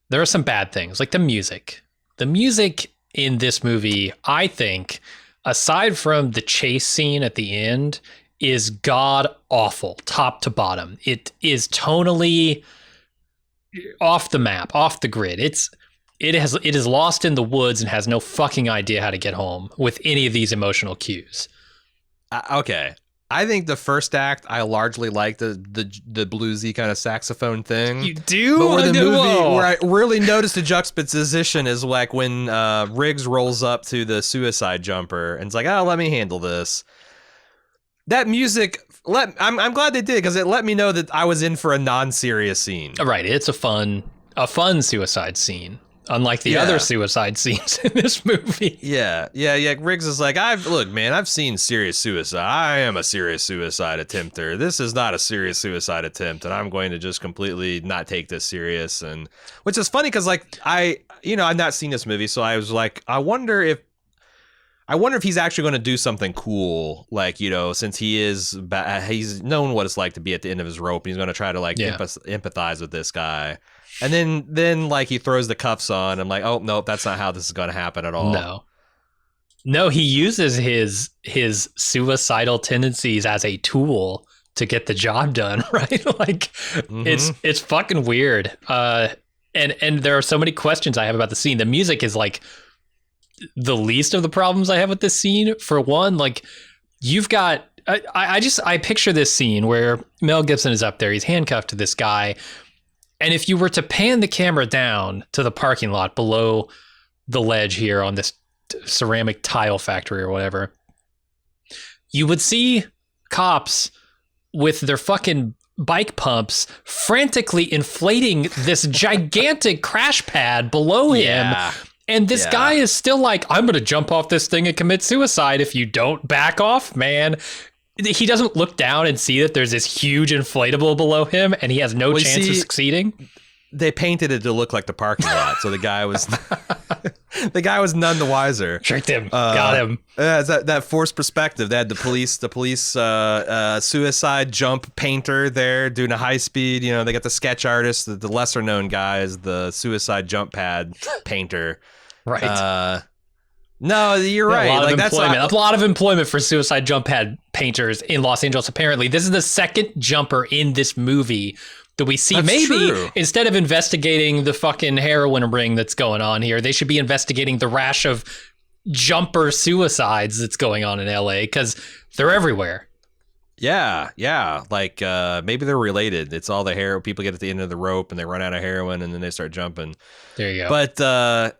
there are some bad things, like the music. The music in this movie, I think, aside from the chase scene at the end, is god awful, top to bottom. It is tonally off the map, off the grid. It is lost in the woods and has no fucking idea how to get home with any of these emotional cues. Okay. I think the first act, I largely like the bluesy kind of saxophone thing. You do? But where I really noticed the juxtaposition is like when Riggs rolls up to the suicide jumper and it's like, oh, let me handle this. That music, I'm glad they did, because it let me know that I was in for a non-serious scene. Right. It's a fun suicide scene. Unlike the other suicide scenes in this movie. Yeah. Riggs is like, I've seen serious suicide. I am a serious suicide attempter. This is not a serious suicide attempt, and I'm going to just completely not take this serious. And which is funny because, like, I've not seen this movie, so I was like, I wonder if he's actually going to do something cool, like, since he's known what it's like to be at the end of his rope, and he's going to try to like empathize with this guy. And then like he throws the cuffs on. I'm like, oh no, that's not how this is going to happen at all. No, he uses his suicidal tendencies as a tool to get the job done, right? Like it's fucking weird. And there are so many questions I have about the scene. The music is like the least of the problems I have with this scene. For one, like you've got, I picture this scene where Mel Gibson is up there. He's handcuffed to this guy. And if you were to pan the camera down to the parking lot below the ledge here on this ceramic tile factory or whatever, you would see cops with their fucking bike pumps frantically inflating this gigantic crash pad below him. And this guy is still like, I'm going to jump off this thing and commit suicide if you don't back off, man. He doesn't look down and see that there's this huge inflatable below him and he has no chance of succeeding. They painted it to look like the parking lot, so the guy was none the wiser. Tricked him, got him. That forced perspective. They had the police suicide jump painter there doing a high speed. You know, they got the sketch artist, the lesser known guy is the suicide jump pad painter. Right. No, you're right. A lot of employment for suicide jump pad painters in Los Angeles. Apparently, this is the second jumper in this movie that we see. Instead of investigating the fucking heroin ring that's going on here, they should be investigating the rash of jumper suicides that's going on in LA because they're everywhere. Yeah. Like maybe they're related. It's all the heroin. People get at the end of the rope and they run out of heroin and then they start jumping. There you go. But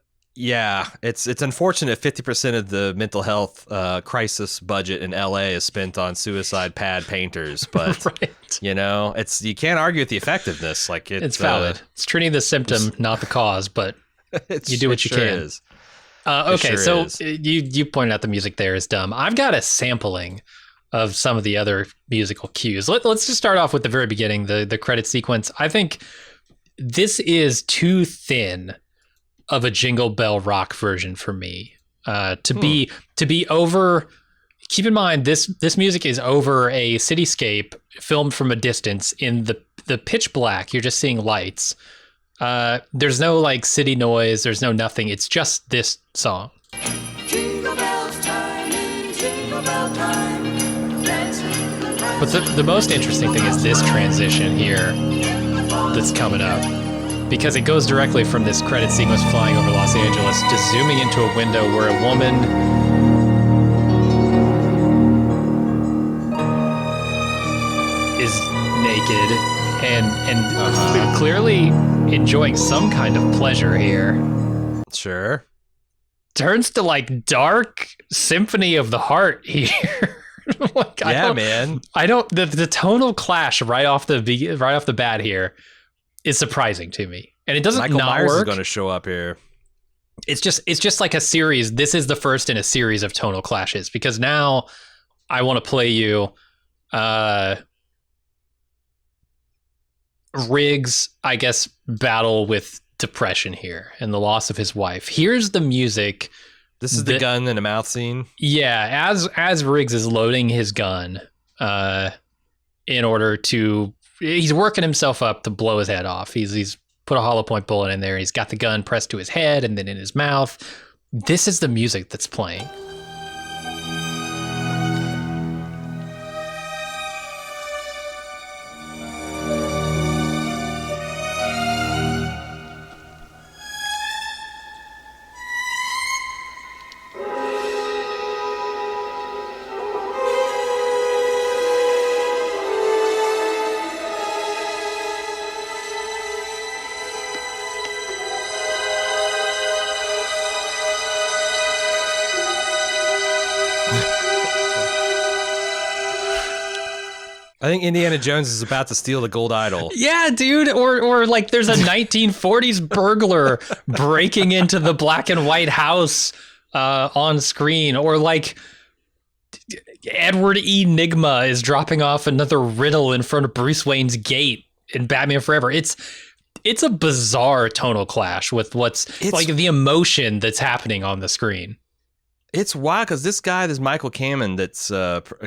it's unfortunate 50% of the mental health crisis budget in LA is spent on suicide pad painters, but right. You know, you can't argue with the effectiveness. Like it's valid. It's treating the symptom, not the cause, but you do what you can. Is. Okay, so you pointed out the music there is dumb. I've got a sampling of some of the other musical cues. Let's just start off with the very beginning, the credit sequence. I think this is too thin of a Jingle Bell Rock version for me to be over. Keep in mind this music is over a cityscape filmed from a distance in the pitch black. You're just seeing lights. There's no like city noise. There's no nothing. It's just this song. Jingle bells chiming, jingle bell time. But the most interesting thing is this transition here that's coming up. Because it goes directly from this credit sequence flying over Los Angeles to zooming into a window where a woman is naked and clearly enjoying some kind of pleasure here. Sure. Turns to like dark symphony of the heart here. Like, man. The tonal clash right off the bat here is surprising to me, and it doesn't. Michael Myers work. Is going to show up here. It's just like a series. This is the first in a series of tonal clashes because now I want to play you Riggs, I guess, battle with depression here and the loss of his wife. Here's the music. This is the gun in a mouth scene. Yeah, as Riggs is loading his gun, in order to. He's working himself up to blow his head off. He's put a hollow point bullet in there. He's got the gun pressed to his head and then in his mouth. This is the music that's playing. I think Indiana Jones is about to steal the gold idol. Yeah, dude. Or like there's a 1940s burglar breaking into the black and white house on screen. Or like Edward E. Nygma is dropping off another riddle in front of Bruce Wayne's gate in Batman Forever. It's a bizarre tonal clash with what's like the emotion that's happening on the screen. It's wild because this Michael Kamen that's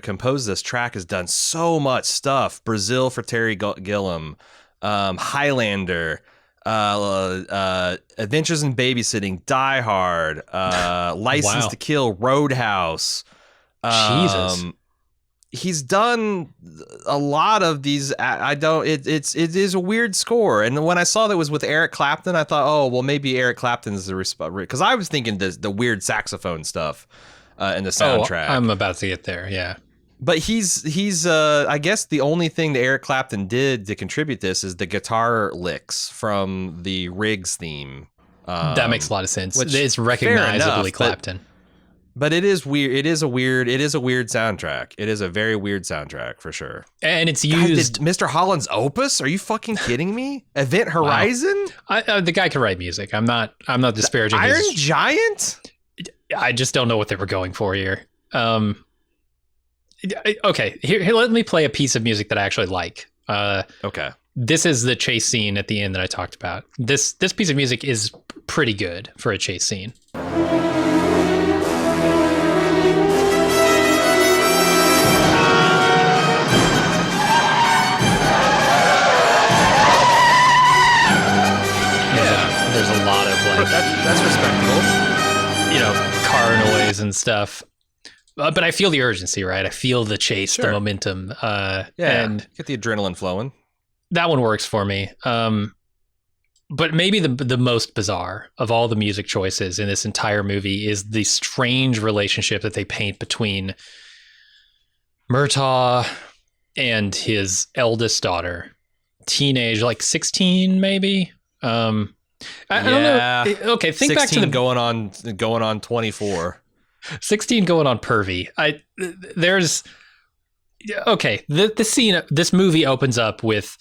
composed this track has done so much stuff. Brazil for Terry Gilliam, Highlander, Adventures in Babysitting, Die Hard, License to Kill, Roadhouse. Jesus. he's done a lot of these. It is a weird score. And when I saw that it was with Eric Clapton, I thought, oh, well, maybe Eric Clapton's the response, because I was thinking the weird saxophone stuff in the soundtrack. I'm about to get there. Yeah. But he's I guess the only thing that Eric Clapton did to contribute this is the guitar licks from the Riggs theme. That makes a lot of sense. It's recognizably enough, Clapton. But it is weird. It is a weird soundtrack. It is a very weird soundtrack for sure. And it's used. God, Mr. Holland's opus? Are you fucking kidding me? Event Horizon? Wow. The guy can write music. I'm not disparaging. Iron Giant? I just don't know what they were going for here. Okay, here. Let me play a piece of music that I actually like. Okay. This is the chase scene at the end that I talked about. This piece of music is pretty good for a chase scene. There's a lot of like that's respectable. You know, car noise and stuff. But I feel the urgency, right? I feel the chase, the momentum. And get the adrenaline flowing. That one works for me. But maybe the most bizarre of all the music choices in this entire movie is the strange relationship that they paint between Murtaugh and his eldest daughter, teenage, like 16 maybe. I don't know. Okay, think back to the going on 24. 16 going on pervy. The scene, this movie opens up with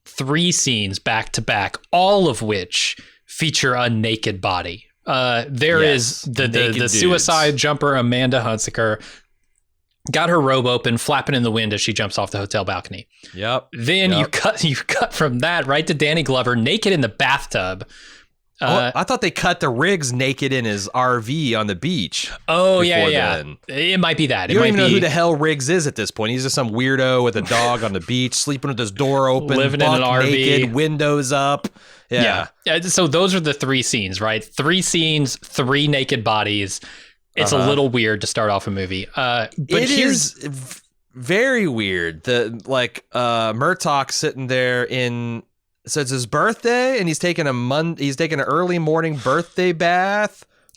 3 scenes back to back, all of which feature a naked body. There is the suicide jumper Amanda Hunsaker, got her robe open, flapping in the wind as she jumps off the hotel balcony. Yep. Then you cut from that right to Danny Glover naked in the bathtub. I thought they cut the Riggs naked in his RV on the beach. Oh, yeah. It might be that. You don't even know who the hell Riggs is at this point. He's just some weirdo with a dog on the beach, sleeping with his door open, living in an RV, naked, windows up. Yeah. So those are the 3 scenes, right? 3 scenes, 3 naked bodies. It's a little weird to start off a movie. But it is very weird. Murtaugh sitting there so it's his birthday, and he's taking an early morning birthday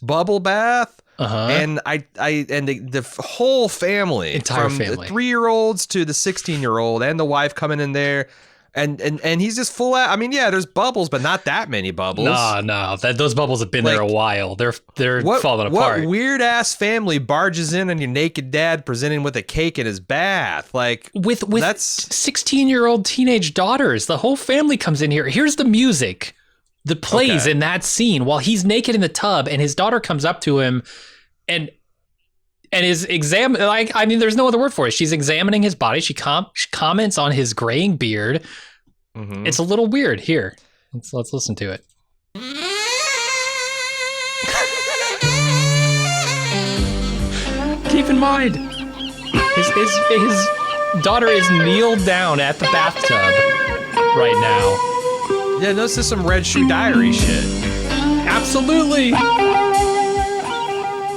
bubble bath, and the whole family, entire from family, the 3-year-olds to the 16-year-old, and the wife coming in there, and he's just full out. I mean, yeah, there's bubbles, but not that many bubbles. No, those bubbles have been there a while. They're falling apart. What weird ass family barges in on your naked dad presenting with a cake in his bath? Like with 16-year-old teenage daughters. The whole family comes in here. Here's the music that plays in that scene while he's naked in the tub, and his daughter comes up to him and is there's no other word for it. She's examining his body. She comments on his graying beard. Mm-hmm. It's a little weird. Here, let's listen to it. Keep in mind, his daughter is kneeled down at the bathtub right now. Yeah, this is some Red Shoe Diary shit. Absolutely.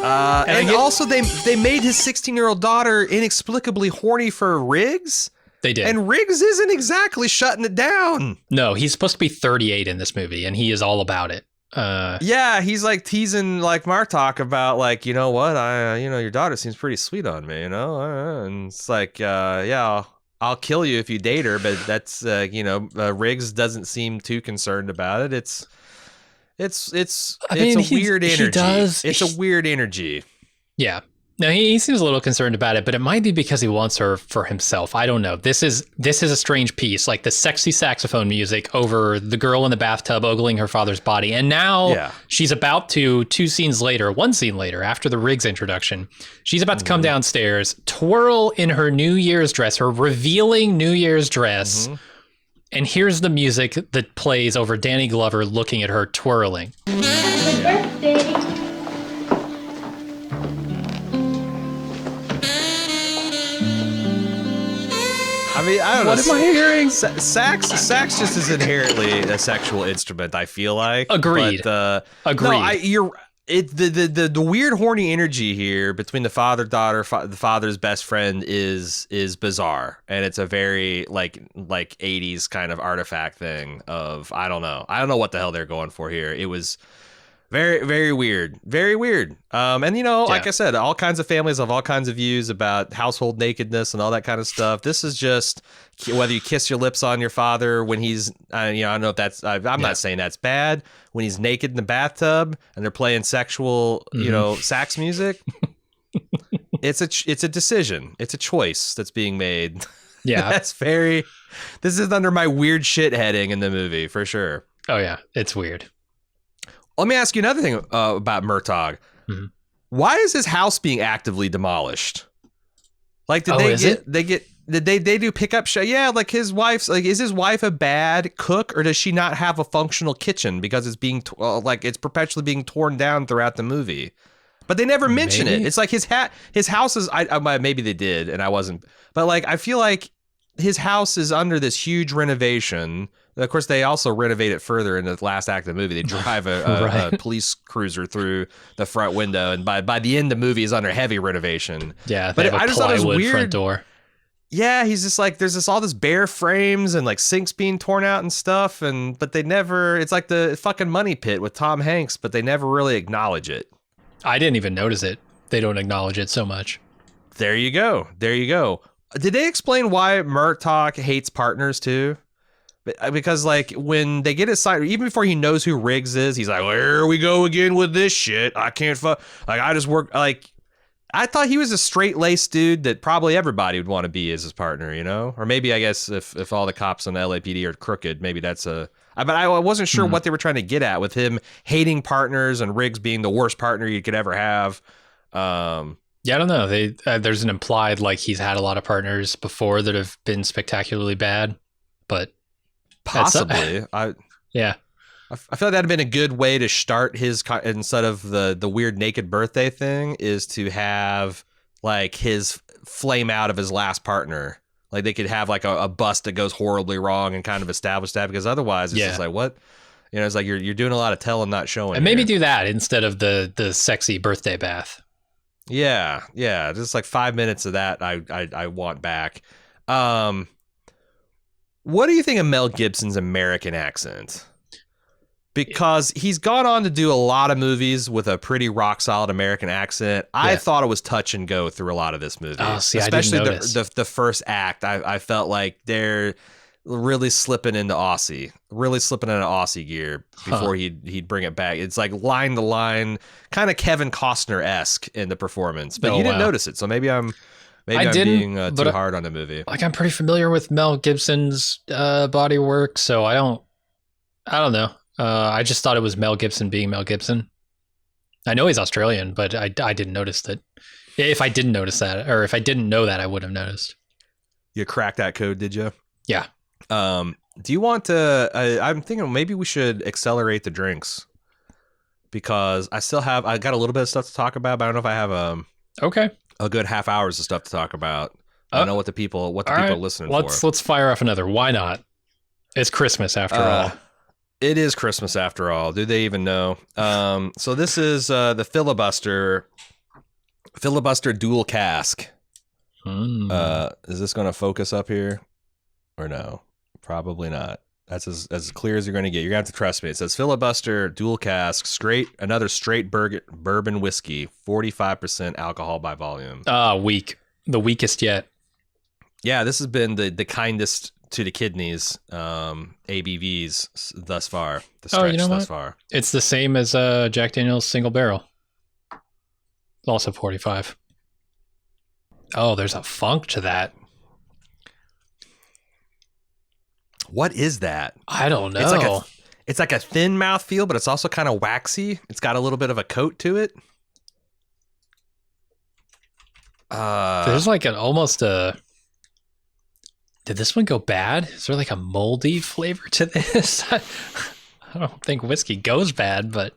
And also they made his 16-year-old daughter inexplicably horny for Riggs. They did. And Riggs isn't exactly shutting it down. No, he's supposed to be 38 in this movie, and he is all about it. Yeah, he's like teasing like Murtaugh about like, you know what, your daughter seems pretty sweet on me, and it's like, yeah, I'll kill you if you date her, but that's Riggs doesn't seem too concerned about it. It's a weird energy. It's a weird energy. Yeah. No, he seems a little concerned about it, but it might be because he wants her for himself. I don't know. This is a strange piece, like the sexy saxophone music over the girl in the bathtub ogling her father's body. And now she's about to, 1 scene later, after the Riggs introduction, she's about to come downstairs, twirl in her New Year's dress, her revealing New Year's dress. Mm-hmm. And here's the music that plays over Danny Glover looking at her twirling. Happy birthday. I mean, I don't know. What am I hearing? Sax just is inherently a sexual instrument, I feel like. Agreed. But, Agreed. No, the weird horny energy here between the father-daughter, the father's best friend is bizarre, and it's a very like 80s kind of artifact thing of I don't know what the hell they're going for here. It was very, very weird. Very weird. And, like I said, all kinds of families have all kinds of views about household nakedness and all that kind of stuff. This is just whether you kiss your lips on your father when he's, I don't know if that's, I'm not saying that's bad, when he's naked in the bathtub and they're playing sexual, sax music. It's a decision. It's a choice that's being made. Yeah. This is under my weird shit heading in the movie for sure. Oh, yeah. It's weird. Let me ask you another thing about Murtaugh. Mm-hmm. Why is his house being actively demolished? Like, did they do pickup show? Yeah, like his wife's like, is his wife a bad cook or does she not have a functional kitchen because it's being it's perpetually being torn down throughout the movie? But they never mention it. It's like his house is. Maybe they did, and I wasn't. But like, I feel like his house is under this huge renovation. Of course, they also renovate it further in the last act of the movie. They drive a police cruiser through the front window, and by the end, the movie is under heavy renovation. Yeah, but I just thought it was weird. Front door. Yeah, he's just like, there's all this bare frames and like sinks being torn out and stuff, but they never. It's like the fucking Money Pit with Tom Hanks, but they never really acknowledge it. I didn't even notice it. They don't acknowledge it so much. There you go. Did they explain why Murtaugh hates partners too? Because like when they get his side, even before he knows who Riggs is, he's like, "Here we go again with this shit. I can't I just work like." I thought he was a straight-laced dude that probably everybody would want to be as his partner, Or maybe I guess if all the cops on the LAPD are crooked, maybe that's but I wasn't sure what they were trying to get at with him hating partners and Riggs being the worst partner you could ever have. Yeah, I don't know. There's an implied like he's had a lot of partners before that have been spectacularly bad, but possibly. Yeah. I feel like that'd have been a good way to start his, instead of the weird naked birthday thing, is to have like his flame out of his last partner. Like they could have like a bust that goes horribly wrong and kind of establish that, because otherwise it's just like, what? It's like you're doing a lot of telling, not showing. And maybe do that instead of the sexy birthday bath. Yeah. Just like 5 minutes of that I want back. What do you think of Mel Gibson's American accent? Because he's gone on to do a lot of movies with a pretty rock solid American accent. I thought it was touch and go through a lot of this movie. Oh, see, especially I didn't notice. the first act. I felt like they're really slipping into Aussie gear before he'd bring it back. It's like line to line, kind of Kevin Costner-esque in the performance. But you didn't notice it, so maybe I'm being too hard on the movie. Like, I'm pretty familiar with Mel Gibson's body work, so I don't know. I just thought it was Mel Gibson being Mel Gibson. I know he's Australian, but I didn't notice that. If I didn't notice that, or if I didn't know that, I would have noticed. You cracked that code, did you? Yeah. Do you want to? I'm thinking maybe we should accelerate the drinks, because I got a little bit of stuff to talk about, but I don't know if I have a good half hours of stuff to talk about. I don't know what the people are listening for. Let's fire off another. Why not? It's Christmas after all. It is Christmas after all. Do they even know? So this is the filibuster dual cask. Is this going to focus up here or no? Probably not. That's as clear as you're going to get. You're going to have to trust me. It says filibuster dual cask, another straight bourbon whiskey, 45% alcohol by volume. Weak. The weakest yet. Yeah, this has been the kindest to the kidneys ABVs thus far. The stretch thus far. It's the same as Jack Daniel's single barrel. Also 45. Oh, there's a funk to that. What is that? I don't know. It's like a thin mouthfeel, but it's also kind of waxy. It's got a little bit of a coat to it. There's like almost a... Did this one go bad? Is there like a moldy flavor to this? I don't think whiskey goes bad, but...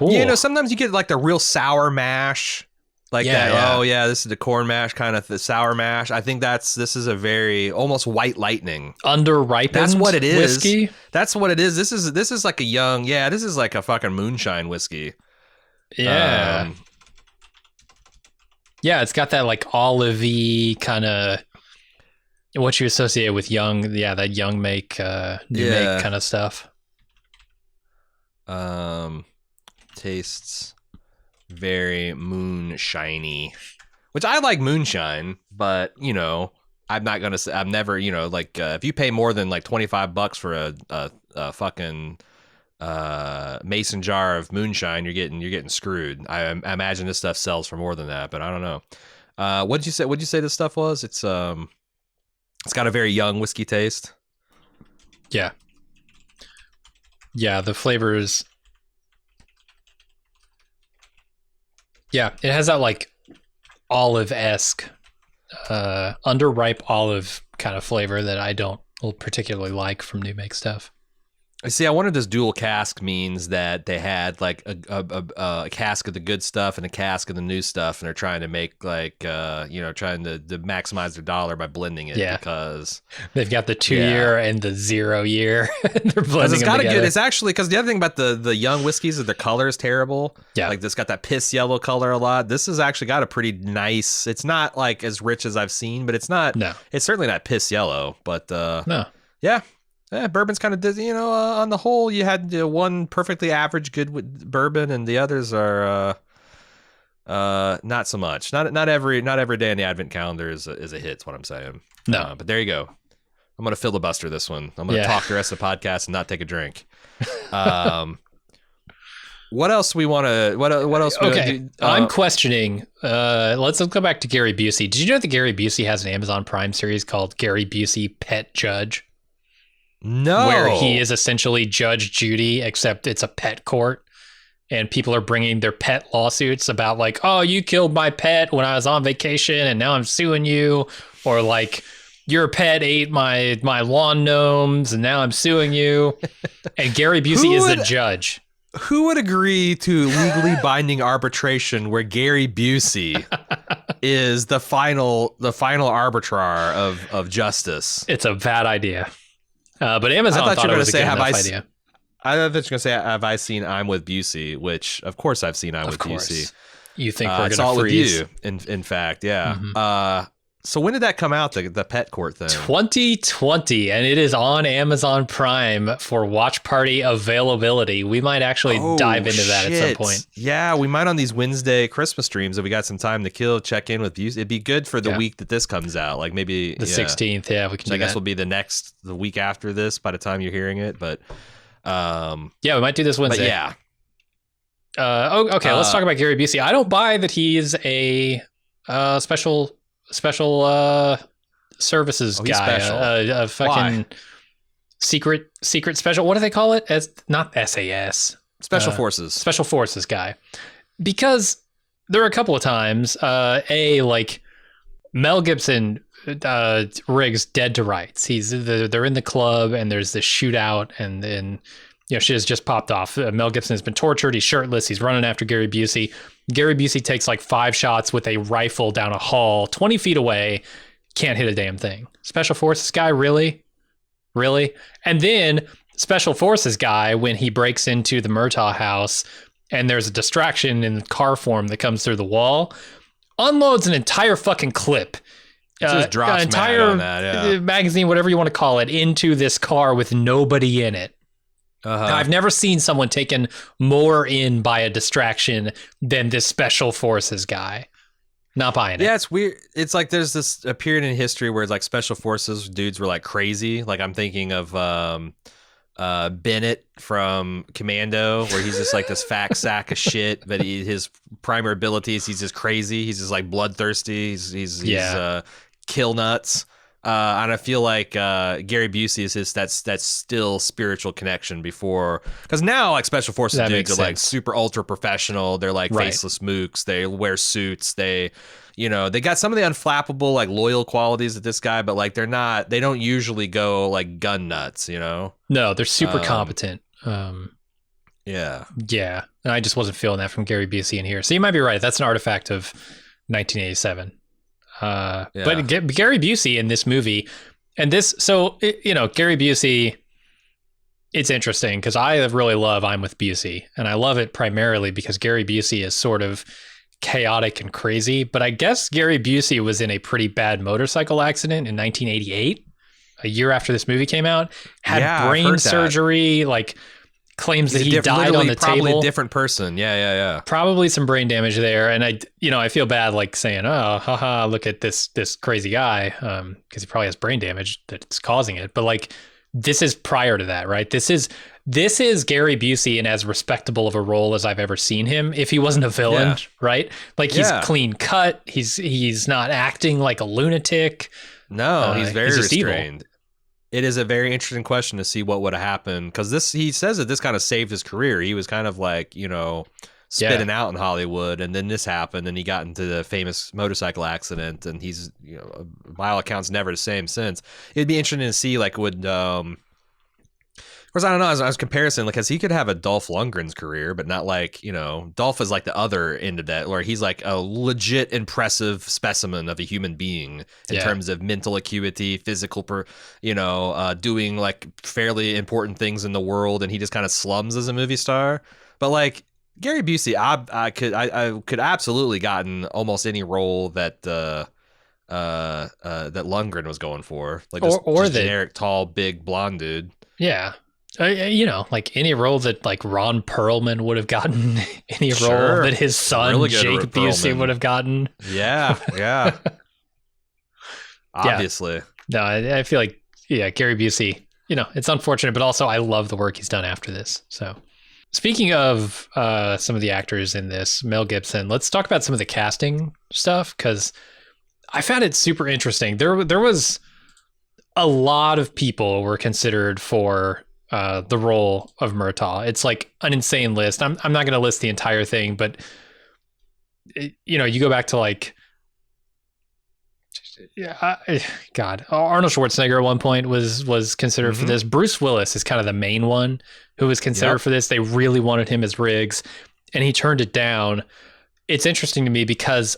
Ooh. Sometimes you get like the real sour mash Like Yeah, that. yeah. Oh yeah, this is the corn mash kind of the sour mash. I think this is a very almost white lightning. Underripened. That's what it is. Whiskey. That's what it is. This is like a young. Yeah, this is like a fucking moonshine whiskey. Yeah. Yeah, it's got that like olivey kind of what you associate with young. Yeah, that young make, new make kind of stuff. Tastes very moonshiny, which I like moonshine, but I'm not gonna say I'm never like if you pay more than like $25 for a fucking mason jar of moonshine, you're getting screwed. I imagine this stuff sells for more than that, but I don't know. What'd you say this stuff was? It's got a very young whiskey taste. Yeah, the flavors. Yeah, it has that like olive-esque, underripe olive kind of flavor that I don't particularly like from new make stuff. See, I wonder if this dual cask means that they had like a cask of the good stuff and a cask of the new stuff, and they're trying to make like trying to maximize their dollar by blending it. Yeah, because they've got the 2-year and the 0-year. They're blending them together. It's actually because the other thing about the young whiskeys is their color is terrible. Yeah, like this got that piss yellow color a lot. This has actually got a pretty nice. It's not like as rich as I've seen, but it's not. No, it's certainly not piss yellow. But no, yeah. Yeah, bourbon's kind of on the whole, you had one perfectly average good bourbon, and the others are not so much. Not every day in the Advent calendar is a hit. Is what I'm saying. No, but there you go. I'm gonna filibuster this one. I'm gonna talk the rest of the podcast and not take a drink. What else we want to? What else? Okay, I'm questioning. Let's go back to Gary Busey. Did you know that Gary Busey has an Amazon Prime series called Gary Busey Pet Judge? No. Where he is essentially Judge Judy, except it's a pet court, and people are bringing their pet lawsuits about like, oh, you killed my pet when I was on vacation, and now I'm suing you, or like your pet ate my lawn gnomes, and now I'm suing you. And Gary Busey is the judge. Who would agree to legally binding arbitration where Gary Busey is the final arbitrar of justice? It's a bad idea. But Amazon thought it was a good enough idea. I thought you were going to say, have I seen I'm with Busey? Which, of course, I've seen I'm with Busey. You think we're going to freeze? With you, in fact, yeah. Mm-hmm. So when did that come out, the pet court thing? 2020, and it is on Amazon Prime for watch party availability. We might actually dive into that at some point. Yeah, we might on these Wednesday Christmas streams if we got some time to kill, check in with Busey. It'd be good for the week that this comes out, like maybe the 16th. Yeah, we can. I guess will be the week after this by the time you're hearing it. But we might do this Wednesday. Yeah. Okay. Let's talk about Gary Busey. I don't buy that he's a special services guy, a fucking secret special. What do they call it? As not SAS, special forces guy. Because there are a couple of times, like Mel Gibson rigs dead to rights. They're in the club and there's this shootout, and then shit has just popped off. Mel Gibson has been tortured. He's shirtless. He's running after Gary Busey. Gary Busey takes like 5 shots with a rifle down a hall 20 feet away. Can't hit a damn thing. Special forces guy, really? And then special forces guy, when he breaks into the Murtaugh house and there's a distraction in car form that comes through the wall, unloads an entire fucking clip. Just drops an entire on that, magazine, whatever you want to call it, into this car with nobody in it. I've never seen someone taken more in by a distraction than this special forces guy. Not buying it. Yeah, it's weird. It's like there's a period in history where it's like special forces dudes were like crazy. Like I'm thinking of Bennett from Commando, where he's just like this fat sack of shit. But his primary ability is he's just crazy. He's just like bloodthirsty. He's kill nuts. And I feel like Gary Busey is that's still spiritual connection before, because now like special forces dudes are like super ultra professional. They're like faceless mooks. They wear suits. They got some of the unflappable like loyal qualities of this guy, but like they don't usually go like gun nuts. No, they're super competent. Yeah. Yeah. And I just wasn't feeling that from Gary Busey in here. So you might be right. That's an artifact of 1987. But Gary Busey in this movie, and this, so, Gary Busey, it's interesting because I really love I'm with Busey. And I love it primarily because Gary Busey is sort of chaotic and crazy. But I guess Gary Busey was in a pretty bad motorcycle accident in 1988, a year after this movie came out, had brain surgery, like claims that he died on the probably table. A different person. Yeah. Probably some brain damage there. And I feel bad like saying, oh, haha, look at this crazy guy. Because he probably has brain damage that's causing it. But like, this is prior to that, right? This is Gary Busey in as respectable of a role as I've ever seen him. If he wasn't a villain, right? Like he's clean cut. He's not acting like a lunatic. No, he's very restrained. Evil. It is a very interesting question to see what would have happened, because he says that this kind of saved his career. He was kind of like, spitting out in Hollywood, and then this happened, and he got into the famous motorcycle accident, and he's, by all accounts, never the same since. It'd be interesting to see, like, of course, I don't know, as comparison, like, because he could have a Dolph Lundgren's career, but not like, Dolph is like the other end of that, where he's like a legit impressive specimen of a human being in terms of mental acuity, physical, doing like fairly important things in the world, and he just kind of slums as a movie star. But like Gary Busey, I could absolutely gotten almost any role that that Lundgren was going for, like just generic, tall, big, blonde dude. Yeah. Like any role that like Ron Perlman would have gotten, any role that his son really Jake Busey would have gotten. Yeah. Obviously. No, I feel like Gary Busey. It's unfortunate, but also I love the work he's done after this. So, speaking of some of the actors in this, Mel Gibson. Let's talk about some of the casting stuff because I found it super interesting. There was a lot of people were considered for the role of Murtaugh. It's like an insane list. I'm not going to list the entire thing, but you go back to like, Arnold Schwarzenegger at one point was considered for this. Bruce Willis is kind of the main one who was considered for this. They really wanted him as Riggs, and he turned it down. It's interesting to me because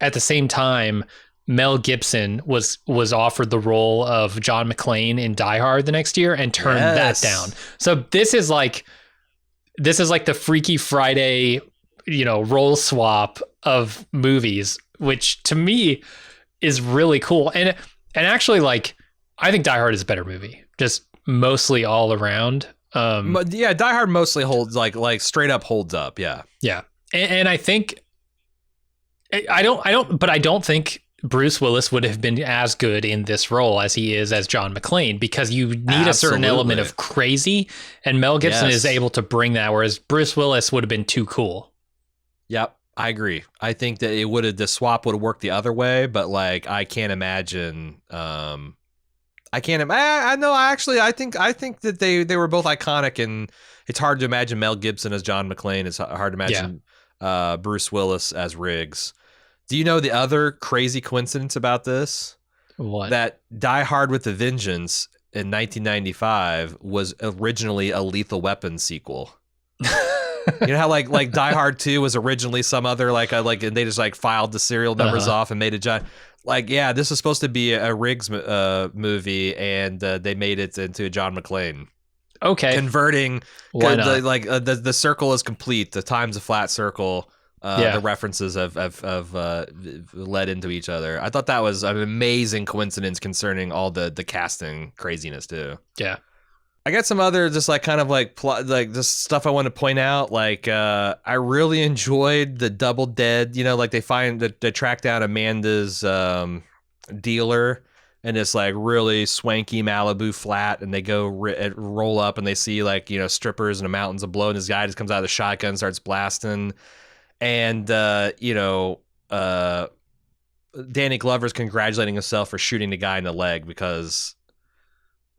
at the same time, Mel Gibson was offered the role of John McClane in Die Hard the next year and turned that down. So this is like the Freaky Friday, role swap of movies, which to me is really cool. And actually, like, I think Die Hard is a better movie, just mostly all around. But Die Hard mostly holds like straight up holds up. Yeah. And I think I don't think Bruce Willis would have been as good in this role as he is as John McClane, because you need a certain element of crazy, and Mel Gibson is able to bring that, whereas Bruce Willis would have been too cool. Yep, I agree. I think that the swap would have worked the other way, but like I can't imagine. I think that they were both iconic, and it's hard to imagine Mel Gibson as John McClane. It's hard to imagine Bruce Willis as Riggs. Do you know the other crazy coincidence about this? What? That Die Hard with a Vengeance in 1995 was originally a Lethal Weapon sequel. You know how like Die Hard 2 was originally some other and they just like filed the serial numbers off and made a giant. This was supposed to be a Riggs movie, and they made it into a John McClane. Okay. Converting. Why not? The circle is complete. The time's a flat circle. The references have led into each other. I thought that was an amazing coincidence concerning all the casting craziness too. Yeah. I got some other just like kind of like plot, like just stuff I want to point out. Like I really enjoyed the double dead. Like they track down Amanda's dealer in this like really swanky Malibu flat, and they go roll up and they see strippers and the mountains of blow, and this guy just comes out of the shotgun and starts blasting. And, Danny Glover's congratulating himself for shooting the guy in the leg because,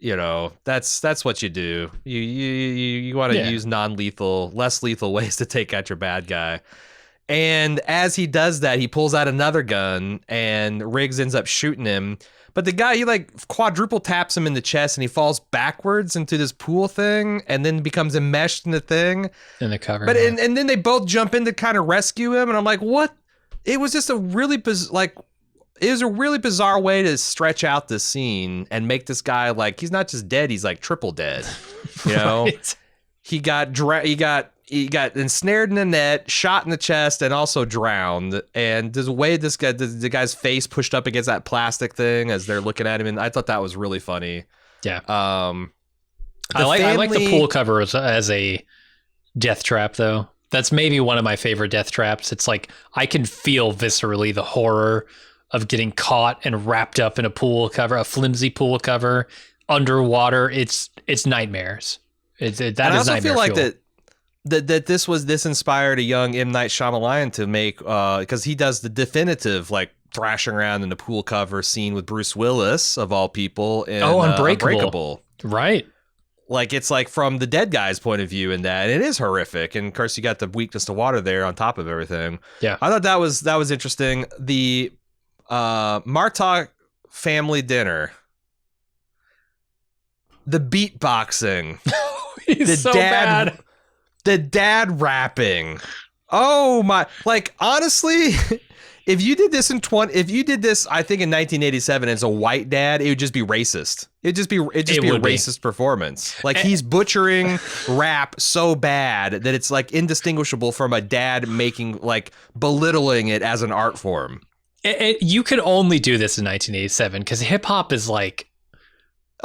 that's what you do. You want to use non-lethal, less lethal ways to take out your bad guy. And as he does that, he pulls out another gun, and Riggs ends up shooting him. But the guy, he like quadruple taps him in the chest and he falls backwards into this pool thing and then becomes enmeshed in the thing. In the cover. But and then they both jump in to kind of rescue him. And I'm like, what? It was just a really it was a really bizarre way to stretch out this scene and make this guy like, he's not just dead, he's like triple dead. You know? Right. He got ensnared in a net, shot in the chest, and also drowned. And there's a way the guy's face pushed up against that plastic thing as they're looking at him, and I thought that was really funny. Yeah. I like the pool cover as a death trap, though. That's maybe one of my favorite death traps. It's like I can feel viscerally the horror of getting caught and wrapped up in a pool cover, a flimsy pool cover, underwater. It's nightmares. I also feel like that this inspired a young M. Night Shyamalan to make, because he does the definitive like thrashing around in the pool cover scene with Bruce Willis of all people in Unbreakable. Right. Like it's like from the dead guy's point of view in that, and it is horrific. And of course you got the weakness to water there on top of everything. Yeah. I thought that was interesting. The Martok family dinner. The beatboxing. He's so bad. The dad rapping. Oh my! Like honestly, if you did this I think in 1987 as a white dad, it would just be racist. It'd just be a racist performance. Like he's butchering rap so bad that it's like indistinguishable from a dad making like belittling it as an art form. You could only do this in 1987 because hip hop is like.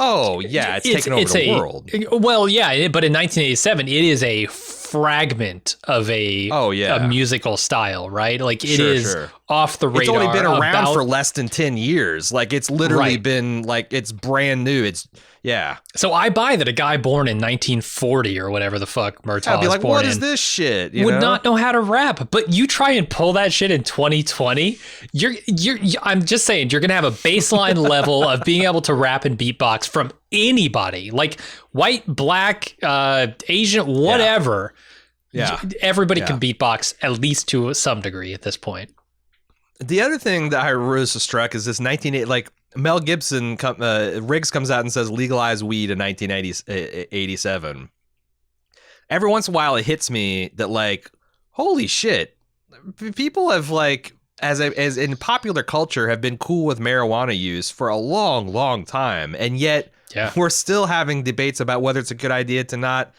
Oh, yeah, it's taken over the world. Well, yeah, but in 1987, it is a fragment of a musical style, right? Like it is off the radar. It's only been around for less than 10 years. Like it's literally been like it's brand new. So I buy that a guy born in 1940 or whatever the fuck Murtaugh be like, born what is this shit? Would not know how to rap. But you try and pull that shit in 2020, I'm just saying, you're gonna have a baseline level of being able to rap and beatbox from anybody, like white, black, Asian, whatever. Yeah. Everybody can beatbox at least to some degree at this point. The other thing that I was struck is this 1980, like Mel Gibson, Riggs comes out and says legalize weed in 1987. Every once in a while, it hits me that like, holy shit, people have like, as in popular culture, have been cool with marijuana use for a long, long time, and yet we're still having debates about whether it's a good idea to not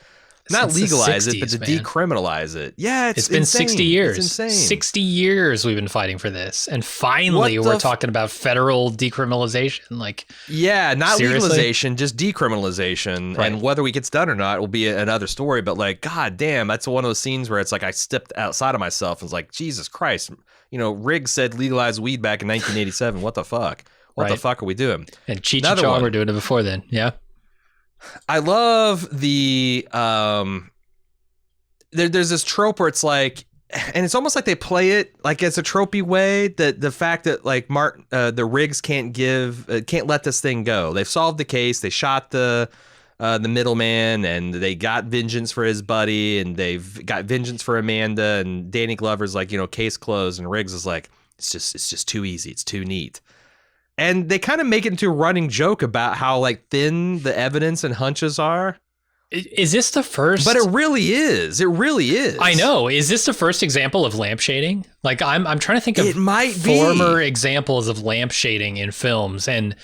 legalize it, but to decriminalize it. Yeah, it's been insane. 60 years. It's insane. 60 years we've been fighting for this, and finally we're talking about federal decriminalization. Like, not seriously? legalization, just decriminalization. Right. And whether we gets done or not will be another story. But like, god damn, that's one of those scenes where it's like I stepped outside of myself and was like, Jesus Christ, Riggs said legalize weed back in 1987. What the fuck? What the fuck are we doing? And Cheech and Chong were doing it before then. Yeah. I love the there's this trope where it's like, and it's almost like they play it like it's a tropey way, that the fact that like the Riggs can't let this thing go. They've solved the case. They shot the middleman, and they got vengeance for his buddy, and they've got vengeance for Amanda, and Danny Glover's like, case closed, and Riggs is like, it's just too easy. It's too neat. And they kind of make it into a running joke about how like thin the evidence and hunches are. Is this the first? But it really is. It really is. I know. Is this the first example of lampshading? Like I'm trying to think of former examples of lampshading in films, and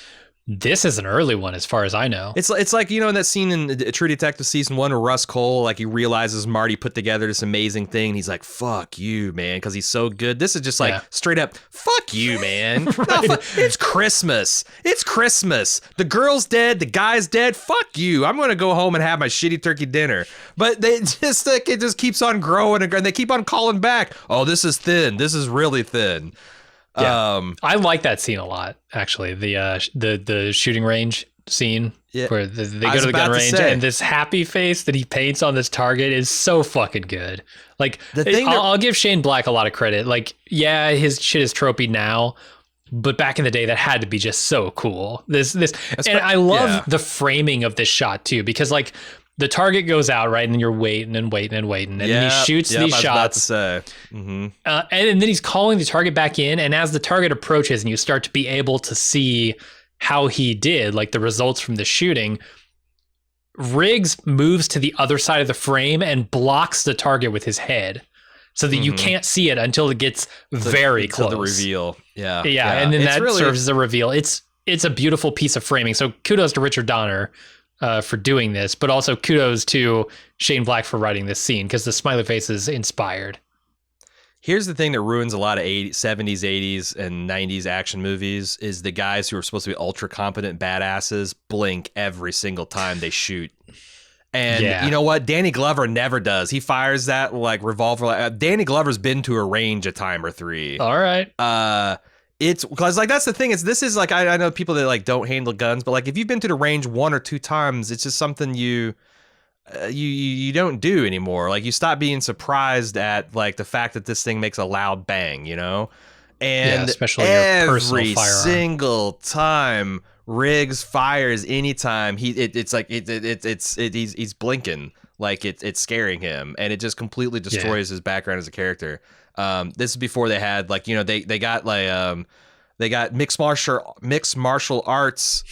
this is an early one as far as I know. It's like, in that scene in True Detective season 1 where Russ Cole, like he realizes Marty put together this amazing thing. And he's like, fuck you, man, because he's so good. This is just like straight up, fuck you, man. Right. No, it's Christmas. It's Christmas. The girl's dead. The guy's dead. Fuck you. I'm going to go home and have my shitty turkey dinner. But they just like, it just keeps on growing, and they keep on calling back. Oh, this is thin. This is really thin. Yeah. I like that scene a lot, actually. The shooting range scene where they go to the gun range, and this happy face that he paints on this target is so fucking good. Like, I'll give Shane Black a lot of credit. Like, his shit is tropey now, but back in the day, that had to be just so cool. And I love the framing of this shot too, because like, the target goes out, right, and then you're waiting and waiting and waiting, and then he shoots these shots. Mm-hmm. And then he's calling the target back in, and as the target approaches, and you start to be able to see how he did, like the results from the shooting, Riggs moves to the other side of the frame and blocks the target with his head so that you can't see it until it gets very close. The reveal. Yeah. And then that serves as a reveal. It's a beautiful piece of framing. So kudos to Richard Donner for doing this, but also kudos to Shane Black for writing this scene because the smiley face is inspired. Here's the thing that ruins a lot of 70s, 80s, and 90s action movies is the guys who are supposed to be ultra competent badasses blink every single time they shoot. And you know what? Danny Glover never does. He fires that like revolver. Danny Glover's been to a range a time or three. All right. It's because like that's the thing. This is like I know people that like don't handle guns, but like if you've been to the range 1 or 2 times, it's just something you don't do anymore. Like you stop being surprised at like the fact that this thing makes a loud bang, you know? And especially your personal every firearm. single time Riggs fires anytime he's blinking like it's scaring him, and it just completely destroys his background as a character. This is before they had like, you know, they got like they got mixed martial arts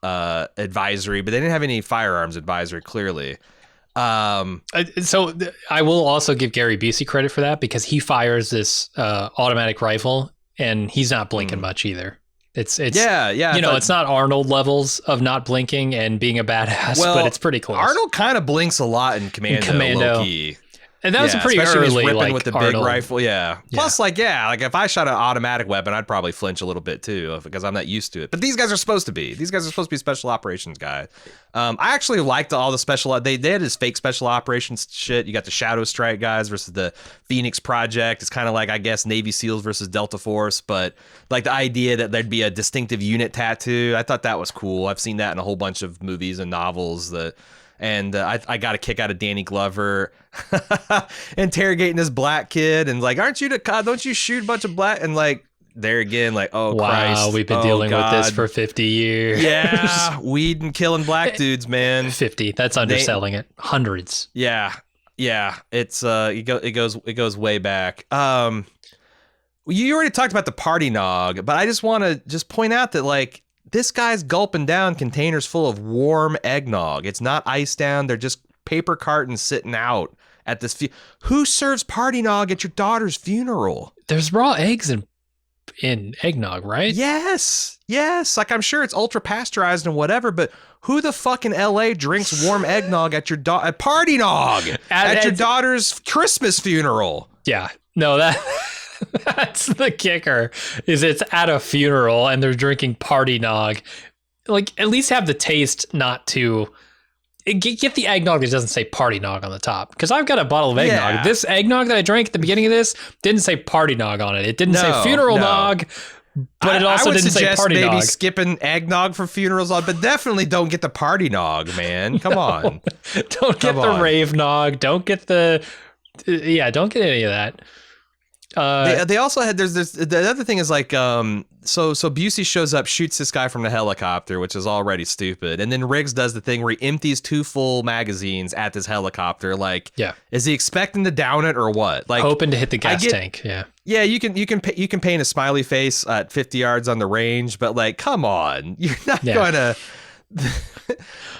advisory, but they didn't have any firearms advisory clearly. So I will also give Gary Busey credit for that because he fires this automatic rifle and he's not blinking much either. It's you know, it's not Arnold levels of not blinking and being a badass, but it's pretty close. Arnold kind of blinks a lot in Commando. Low-key. And that was a pretty early, like, with the Arnold. big rifle, Plus, like if I shot an automatic weapon, I'd probably flinch a little bit too because I'm not used to it. But these guys are supposed to be. These guys are supposed to be special operations guys. I actually liked all the special. They did his fake special operations shit. You got the Shadow Strike guys versus the Phoenix Project. It's kind of like, I guess, Navy SEALs versus Delta Force. But like the idea that there'd be a distinctive unit tattoo, I thought that was cool. I've seen that in a whole bunch of movies and novels that. And I got a kick out of Danny Glover interrogating this black kid and like, don't you shoot a bunch of black? And like, there again, like, oh, wow, Christ. We've been dealing with this for 50 years. Yeah, weed and killing black dudes, man. 50. That's underselling it. Hundreds. Yeah. It's it goes way back. You already talked about the party nog, but I just want to just point out that like, this guy's gulping down containers full of warm eggnog. It's not iced down. They're just paper cartons sitting out at this. Who serves party nog at your daughter's funeral? There's raw eggs in eggnog, right? Yes. Like I'm sure it's ultra pasteurized and whatever, but who the fuck in LA drinks warm eggnog at your party nog at your daughter's Christmas funeral? Yeah. No, that's the kicker, is it's at a funeral and they're drinking party nog. Like, at least have the taste not to get the eggnog that doesn't say party nog on the top. Because I've got a bottle of eggnog. Yeah. This eggnog that I drank at the beginning of this didn't say party nog on it. It didn't say funeral nog, but it also didn't say party nog. I would maybe skipping eggnog for funerals, but definitely don't get the party nog, man. Come on. Don't get the rave nog. Don't get don't get any of that. They also had the other thing is like so Busey shows up, shoots this guy from the helicopter, which is already stupid, and then Riggs does the thing where he empties 2 full magazines at this helicopter. Like, is he expecting to down it or what? Like, hoping to hit the gas tank. Yeah, you can paint a smiley face at 50 yards on the range, but like, come on, you're not going to.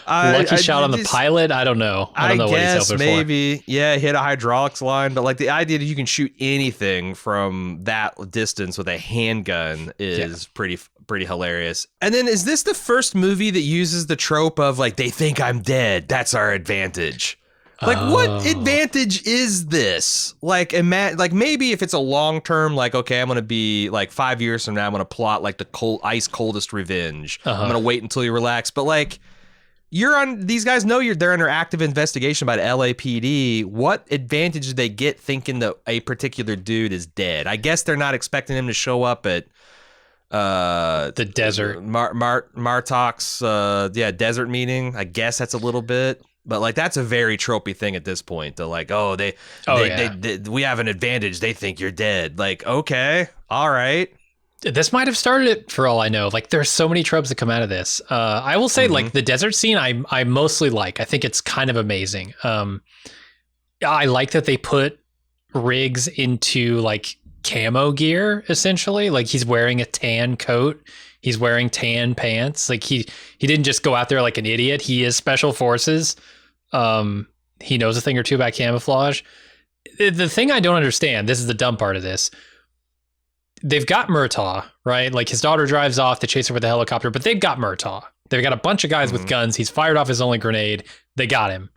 Lucky shot on the pilot. I don't know. I don't know what he's hoping maybe for. Hit a hydraulics line, but like the idea that you can shoot anything from that distance with a handgun is pretty hilarious. And then, is this the first movie that uses the trope of like, they think I'm dead, that's our advantage? Like, what advantage is this? Like, maybe if it's a long term, like, okay, I'm going to be like 5 years from now, I'm going to plot like the ice coldest revenge. I'm going to wait until you relax. But like, these guys know they're under active investigation by the LAPD. What advantage do they get thinking that a particular dude is dead? I guess they're not expecting him to show up at the desert. Martok's desert meeting. I guess that's a little bit. But like, that's a very tropey thing at this point. They're like, we have an advantage. They think you're dead. Like, okay, all right. This might have started it for all I know. Like, there's so many tropes that come out of this. I will say, like, the desert scene, I mostly like. I think it's kind of amazing. I like that they put Riggs into like camo gear, essentially. Like, he's wearing a tan coat He's wearing tan pants. Like he didn't just go out there like an idiot. He is special forces. He knows a thing or two about camouflage. The thing I don't understand, this is the dumb part of this. They've got Murtaugh, right? Like his daughter drives off, they chase her with a helicopter, but they've got Murtaugh. They've got a bunch of guys with guns. He's fired off his only grenade. They got him.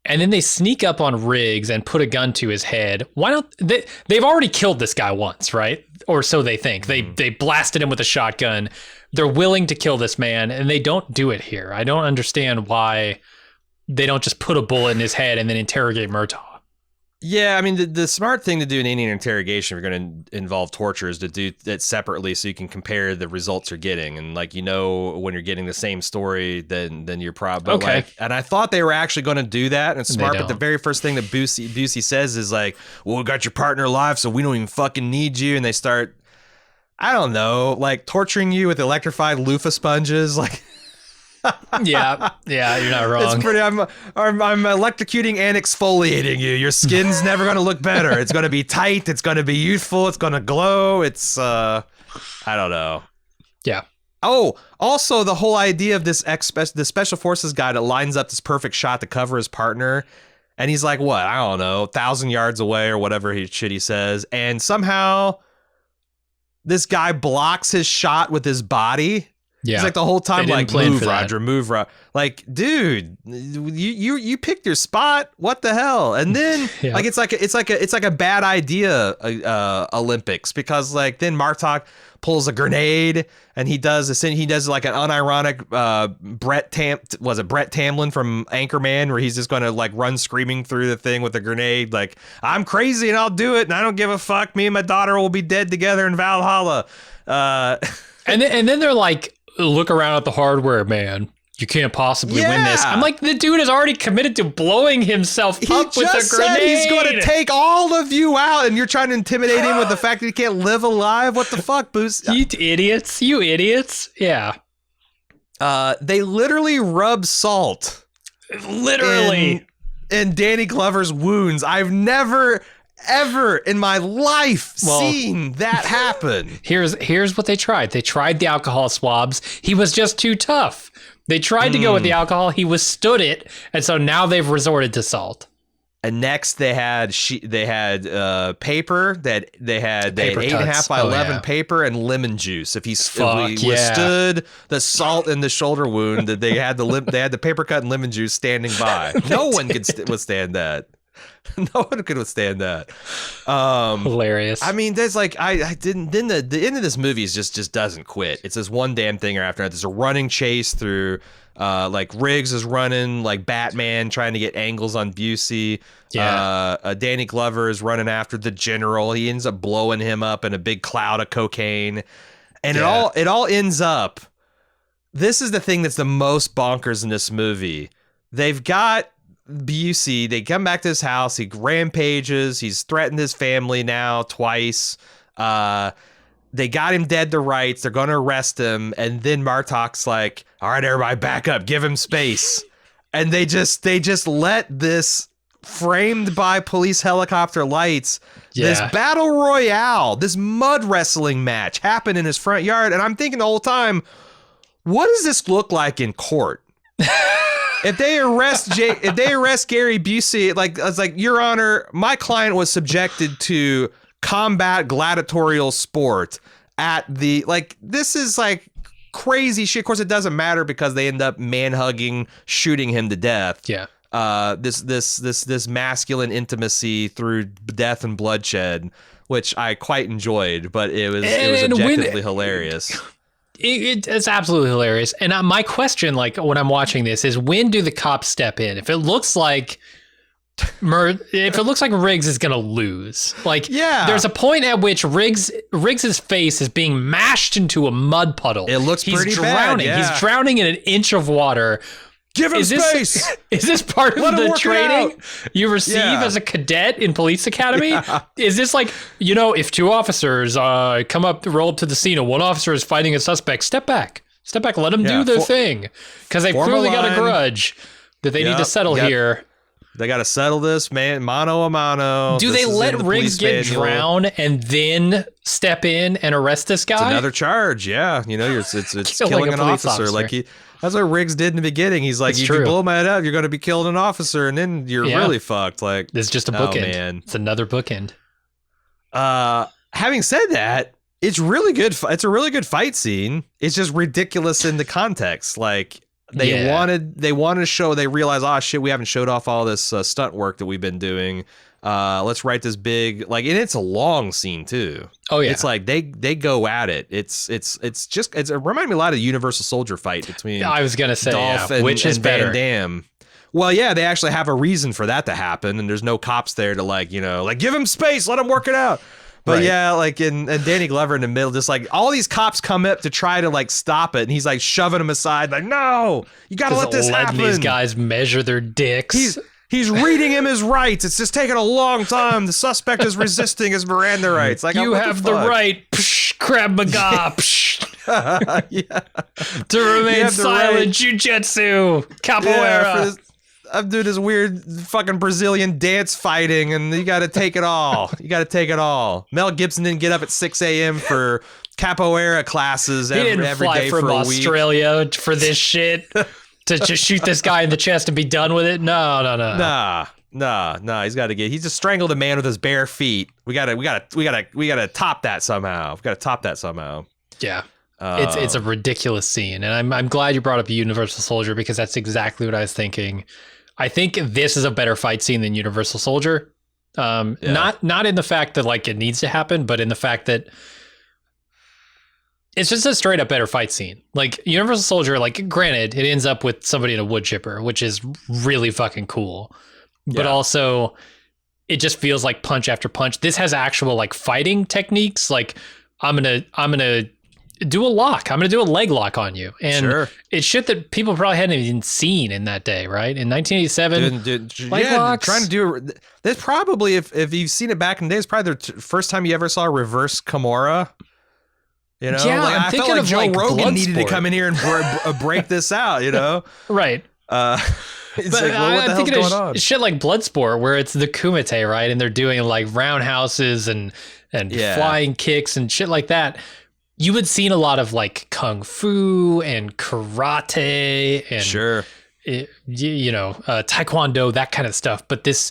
And then they sneak up on Riggs and put a gun to his head. Why don't they've already killed this guy once, right? Or so they think. They blasted him with a shotgun. They're willing to kill this man, and they don't do it here. I don't understand why they don't just put a bullet in his head and then interrogate Murtaugh. Yeah, I mean, the smart thing to do in any interrogation, if you're going to involve torture, is to do it separately so you can compare the results you're getting. And, like, when you're getting the same story, then you're probably... Okay. Like, and I thought they were actually going to do that, and it's smart, but the very first thing that Busey says is, like, well, we got your partner alive, so we don't even fucking need you. And they start, I don't know, like, torturing you with electrified loofah sponges, like... yeah, you're not wrong. It's pretty. I'm electrocuting and exfoliating you. Your skin's never going to look better. It's going to be tight. It's going to be youthful. It's going to glow. It's I don't know. Yeah. Oh, also the whole idea of the special forces guy that lines up this perfect shot to cover his partner, and he's like, what? I don't know, 1,000 yards away or whatever he says, and somehow this guy blocks his shot with his body. Yeah. It's like the whole time, like, move, Roger, move, Roger. Like, dude, you picked your spot. What the hell? And then, like, it's like a bad idea, Olympics, because, like, then Murtaugh pulls a grenade and he does like an unironic Brett Tamlin from Anchorman, where he's just going to, like, run screaming through the thing with a grenade, like, I'm crazy and I'll do it and I don't give a fuck. Me and my daughter will be dead together in Valhalla. And then they're like, look around at the hardware, man. You can't possibly win this. I'm like, the dude is already committed to blowing himself up with a grenade. He just said he's going to take all of you out, and you're trying to intimidate him with the fact that he can't live alive. What the fuck, Boost? You idiots. Yeah. They literally rub salt. Literally. In Danny Glover's wounds. I've never... ever in my life seen that happen. Here's what they tried. They tried the alcohol swabs. He was just too tough. They tried to go with the alcohol. He withstood it, and so now they've resorted to salt. And next they had paper that they had 8.5 by 11 paper and lemon juice. If he withstood the salt in the shoulder wound, that they had the paper cut and lemon juice standing by. No one could withstand that. No one could withstand that. Hilarious. I mean, there's like I didn't. Then the end of this movie is just doesn't quit. It's this one damn thing after another. There's a running chase through. Like Riggs is running like Batman, trying to get angles on Busey. Yeah. Danny Glover is running after the general. He ends up blowing him up in a big cloud of cocaine, and it all ends up. This is the thing that's the most bonkers in this movie. They've got Busey, they come back to his house, he rampages, he's threatened his family now twice. They got him dead to rights, they're gonna arrest him, and then Murtaugh's like, all right, everybody back up, give him space. And they just let this framed by police helicopter lights, this battle royale, this mud wrestling match happen in his front yard. And I'm thinking the whole time, what does this look like in court? If they arrest Gary Busey, like, I was like, Your Honor, my client was subjected to combat gladiatorial sport at the, like, this is like crazy shit. Of course, it doesn't matter because they end up man-hugging, shooting him to death. Yeah. This masculine intimacy through death and bloodshed, which I quite enjoyed, but it was objectively hilarious. It's absolutely hilarious. And my question, like, when I'm watching this, is when do the cops step in? If it looks like Riggs is gonna lose, like, there's a point at which Riggs's face is being mashed into a mud puddle. It looks pretty drowning. Bad, yeah. He's drowning in an inch of water. Give him space. Is this part of the training you receive as a cadet in police academy? Yeah. Is this like, if two officers roll up to the scene and one officer is fighting a suspect, step back, let them do their thing, because they've clearly got a grudge that they need to settle here. They got to settle this, man, mano a mano. Do they let Riggs get drowned and then step in and arrest this guy? It's another charge, yeah. You know, it's killing an officer. That's what Riggs did in the beginning. He's like, if you blow my head up, you're going to be killing an officer, and then you're really fucked. Like, it's just a bookend. Man. It's another bookend. Having said that, it's really good. It's a really good fight scene. It's just ridiculous in the context. Like, they wanted to show. They realized, oh shit, we haven't showed off all this stunt work that we've been doing. Let's write this big, like, and it's a long scene too. Oh yeah, it's like they go at it. It reminded me a lot of the Universal Soldier fight between. I was gonna say Dolph which is better. Van Damme. Well, yeah, they actually have a reason for that to happen, and there's no cops there to like give him space, let him work it out. But yeah, like and Danny Glover in the middle, just like all these cops come up to try to like stop it, and he's like shoving them aside, like, no, you gotta let this happen. These guys measure their dicks. He's reading him his rights. It's just taking a long time. The suspect is resisting his Miranda rights. Like, you have the right, Krav Maga, to remain silent, jujitsu, capoeira. I'm doing this weird fucking Brazilian dance fighting, and you got to take it all. Mel Gibson didn't get up at 6 a.m. for capoeira classes every day for a week. He didn't fly from Australia for this shit to just shoot this guy in the chest and be done with it. No. Nah. He's just strangled a man with his bare feet. We gotta top that somehow. Yeah. It's a ridiculous scene, and I'm glad you brought up Universal Soldier, because that's exactly what I was thinking. I think this is a better fight scene than Universal Soldier. Not in the fact that like it needs to happen, but in the fact that it's just a straight up better fight scene. Like Universal Soldier, like granted, it ends up with somebody in a wood chipper, which is really fucking cool. But also it just feels like punch after punch. This has actual like fighting techniques. Like I'm gonna do a lock. I'm going to do a leg lock on you. And it's shit that people probably hadn't even seen in that day, right? In 1987, leg locks. Trying to do this probably, if you've seen it back in the day, it's probably the first time you ever saw reverse Kimura. You know, yeah, like, I felt like Joe Rogan needed to come in here and break this out, you know? Right. But like, well, what the hell's going on? Shit like Bloodsport, where it's the Kumite, right? And they're doing like roundhouses and flying kicks and shit like that. You had seen a lot of like kung fu and karate and taekwondo, that kind of stuff. But this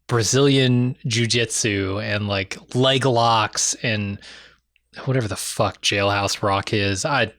Brazilian jiu-jitsu and like leg locks and whatever the fuck Jailhouse Rock is, I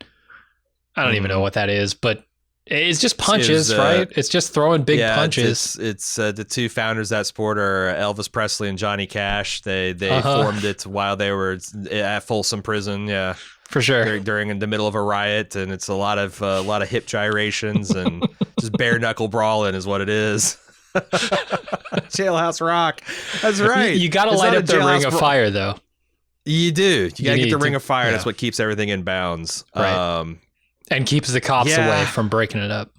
don't even know what that is, but it's just punches, right? It's just throwing big punches. It's the two founders of that sport are Elvis Presley and Johnny Cash. They formed it while they were at Folsom Prison. Yeah, for sure. During the middle of a riot, and it's a lot of hip gyrations and just bare knuckle brawling is what it is. Jailhouse Rock. That's right. You got to light up the ring of fire, though. You do. You got to get the ring of fire. Yeah. That's what keeps everything in bounds. Right. And keeps the cops away from breaking it up.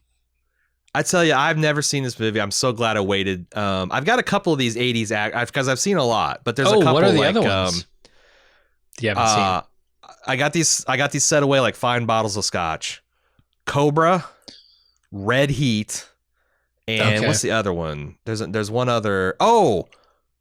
I tell you, I've never seen this movie. I'm so glad I waited. I've got a couple of these 80s because I've seen a lot, but there's a couple. What are the other ones? You haven't seen. I got these set away like fine bottles of scotch. Cobra, Red Heat, and what's the other one? There's one other. Oh,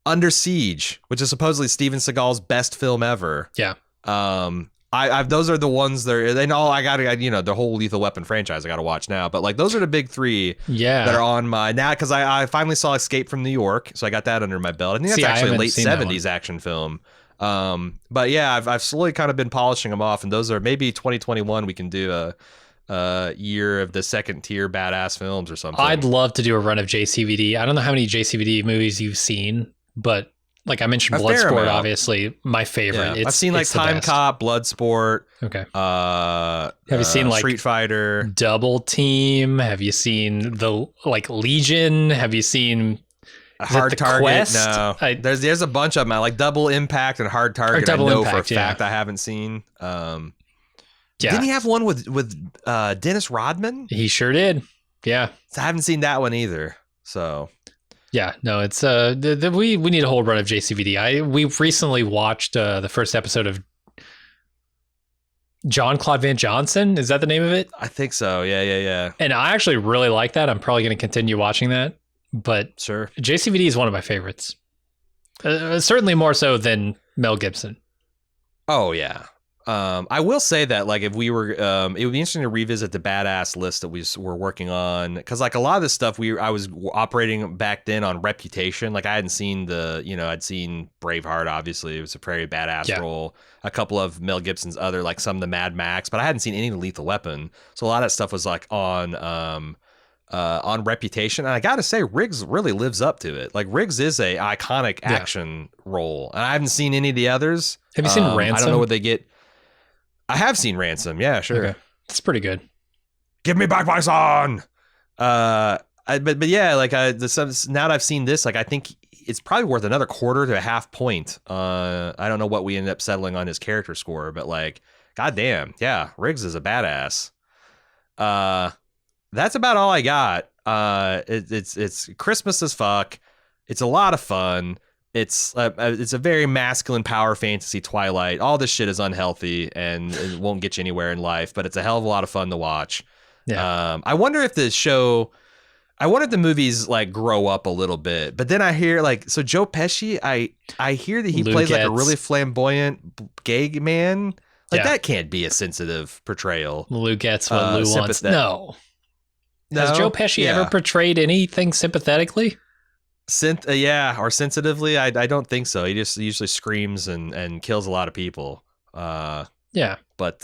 Under Siege, which is supposedly Steven Seagal's best film ever. Yeah. Those are the ones I got the whole Lethal Weapon franchise I got to watch now, but like those are the big three that are on my now, because I finally saw Escape from New York, so I got that under my belt. I think that's actually a late 70s action film. But yeah, I've slowly kind of been polishing them off, and those are maybe 2021 we can do a year of the second tier badass films or something. I'd love to do a run of JCVD. I don't know how many JCVD movies you've seen, but like I mentioned, Bloodsport, obviously my favorite. Yeah. I've seen like Time Cop, Bloodsport. Okay. Have you seen like Street Fighter, Double Team? Have you seen the like Legion? Have you seen Hard Target? Quest? No. There's a bunch of them. Like Double Impact and Hard Target. I know for a fact I haven't seen. Didn't he have one with Dennis Rodman? He sure did. Yeah. So I haven't seen that one either. So. Yeah, no, it's we need a whole run of JCVD. We recently watched the first episode of Jean-Claude Van Johnson. Is that the name of it? I think so. Yeah. And I actually really like that. I'm probably going to continue watching that. but Sure. JCVD is one of my favorites. Certainly more so than Mel Gibson. Oh yeah. I will say that, like, if we were, it would be interesting to revisit the badass list that we were working on, because like a lot of this stuff I was operating back then on reputation. Like I hadn't seen I'd seen Braveheart. Obviously, it was a very badass role. A couple of Mel Gibson's other, like some of the Mad Max, but I hadn't seen any of the Lethal Weapon. So a lot of that stuff was like on reputation. And I got to say, Riggs really lives up to it. Like Riggs is a iconic action role, and I haven't seen any of the others. Have you seen Ransom? I don't know what they get. I have seen Ransom. Yeah, sure. Okay. It's pretty good. Give me back my son. But yeah, like now that I've seen this, like I think it's probably worth another quarter to a half point. I don't know what we ended up settling on his character score, but like, goddamn, yeah, Riggs is a badass. That's about all I got. It's Christmas as fuck. It's a lot of fun. It's a very masculine power fantasy Twilight. All this shit is unhealthy and it won't get you anywhere in life, but it's a hell of a lot of fun to watch. Yeah. I wonder if the movies like grow up a little bit, but then I hear like, so Joe Pesci, I hear that he plays like a really flamboyant gay man. Like that can't be a sensitive portrayal. Lou gets what Lou wants. No. Has Joe Pesci ever portrayed anything sympathetically? Or sensitively, I don't think so. He just usually screams and kills a lot of people. But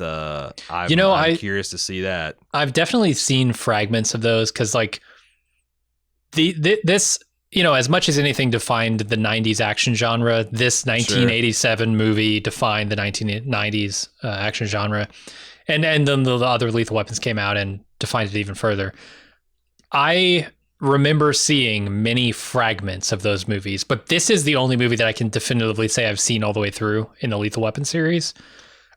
I'm curious to see that. I've definitely seen fragments of those because like this, as much as anything defined the 90s action genre, this 1987 movie defined the 1990s action genre, and then the other Lethal Weapons came out and defined it even further. I remember seeing many fragments of those movies, but this is the only movie that I can definitively say I've seen all the way through in the Lethal Weapon series.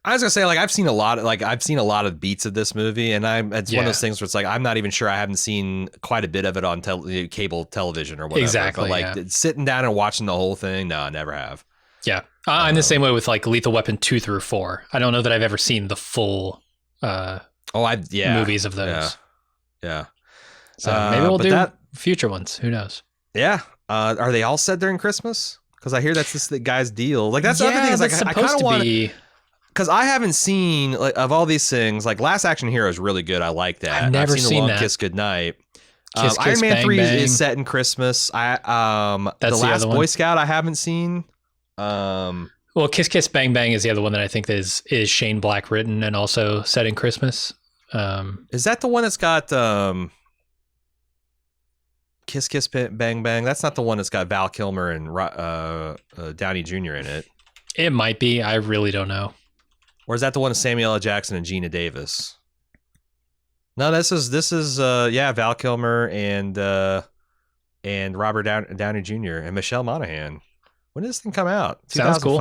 I was gonna say, like, I've seen a lot of beats of this movie, and it's one of those things where it's like I'm not even sure I haven't seen quite a bit of it on cable television or whatever. Exactly. But like sitting down and watching the whole thing, no, I never have. Yeah, I'm the same way with like Lethal Weapon 2 through 4. I don't know that I've ever seen the full movies of those. Yeah. So maybe we'll do future ones. Who knows? Yeah. Are they all set during Christmas? Because I hear that's the guy's deal. Like that's the other thing. Is like I kind of want to. Because I haven't seen like of all these things. Like Last Action Hero is really good. I like that. I've never seen The Long that. Kiss Goodnight. Kiss, Iron Man Bang, 3 Bang. is set in Christmas. The Last Boy Scout I haven't seen. Well, Kiss Kiss Bang Bang is the other one that I think is Shane Black written and also set in Christmas. Is that the one that's got Kiss Kiss Bang Bang? That's not the one that's got Val Kilmer and Downey Jr. in it. It might be. I really don't know. Or is that the one with Samuel L. Jackson and Gina Davis? No, this is Val Kilmer and Robert Downey Jr. and Michelle Monaghan. When did this thing come out? 2005. Sounds cool.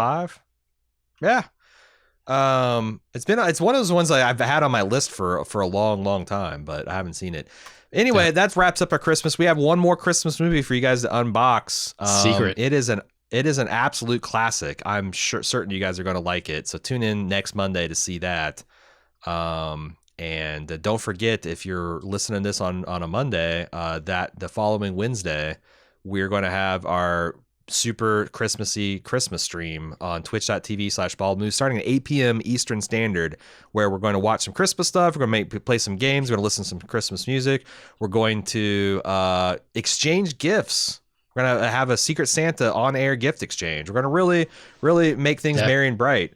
Yeah. It's one of those ones that I've had on my list for a long time, but I haven't seen it. Anyway, that wraps up our Christmas. We have one more Christmas movie for you guys to unbox. Secret. It is an absolute classic. I'm certain you guys are going to like it. So tune in next Monday to see that. And don't forget, if you're listening to this on a Monday, that the following Wednesday, we're going to have our super Christmassy Christmas stream on twitch.tv/baldmove starting at 8 p.m. Eastern Standard, where we're going to watch some Christmas stuff. We're going to play some games. We're going to listen to some Christmas music. We're going to exchange gifts. We're going to have a Secret Santa on-air gift exchange. We're going to really, really make things merry and bright.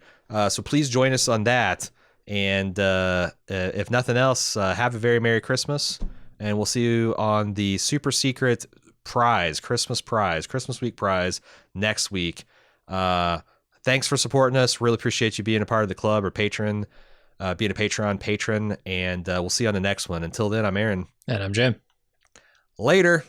So please join us on that. And if nothing else, have a very Merry Christmas. And we'll see you on the super secret Christmas week prize next week. Thanks for supporting us. Really appreciate you being a part of the club or being a Patreon patron. And we'll see you on the next one. Until then, I'm Aaron. And I'm Jim. Later.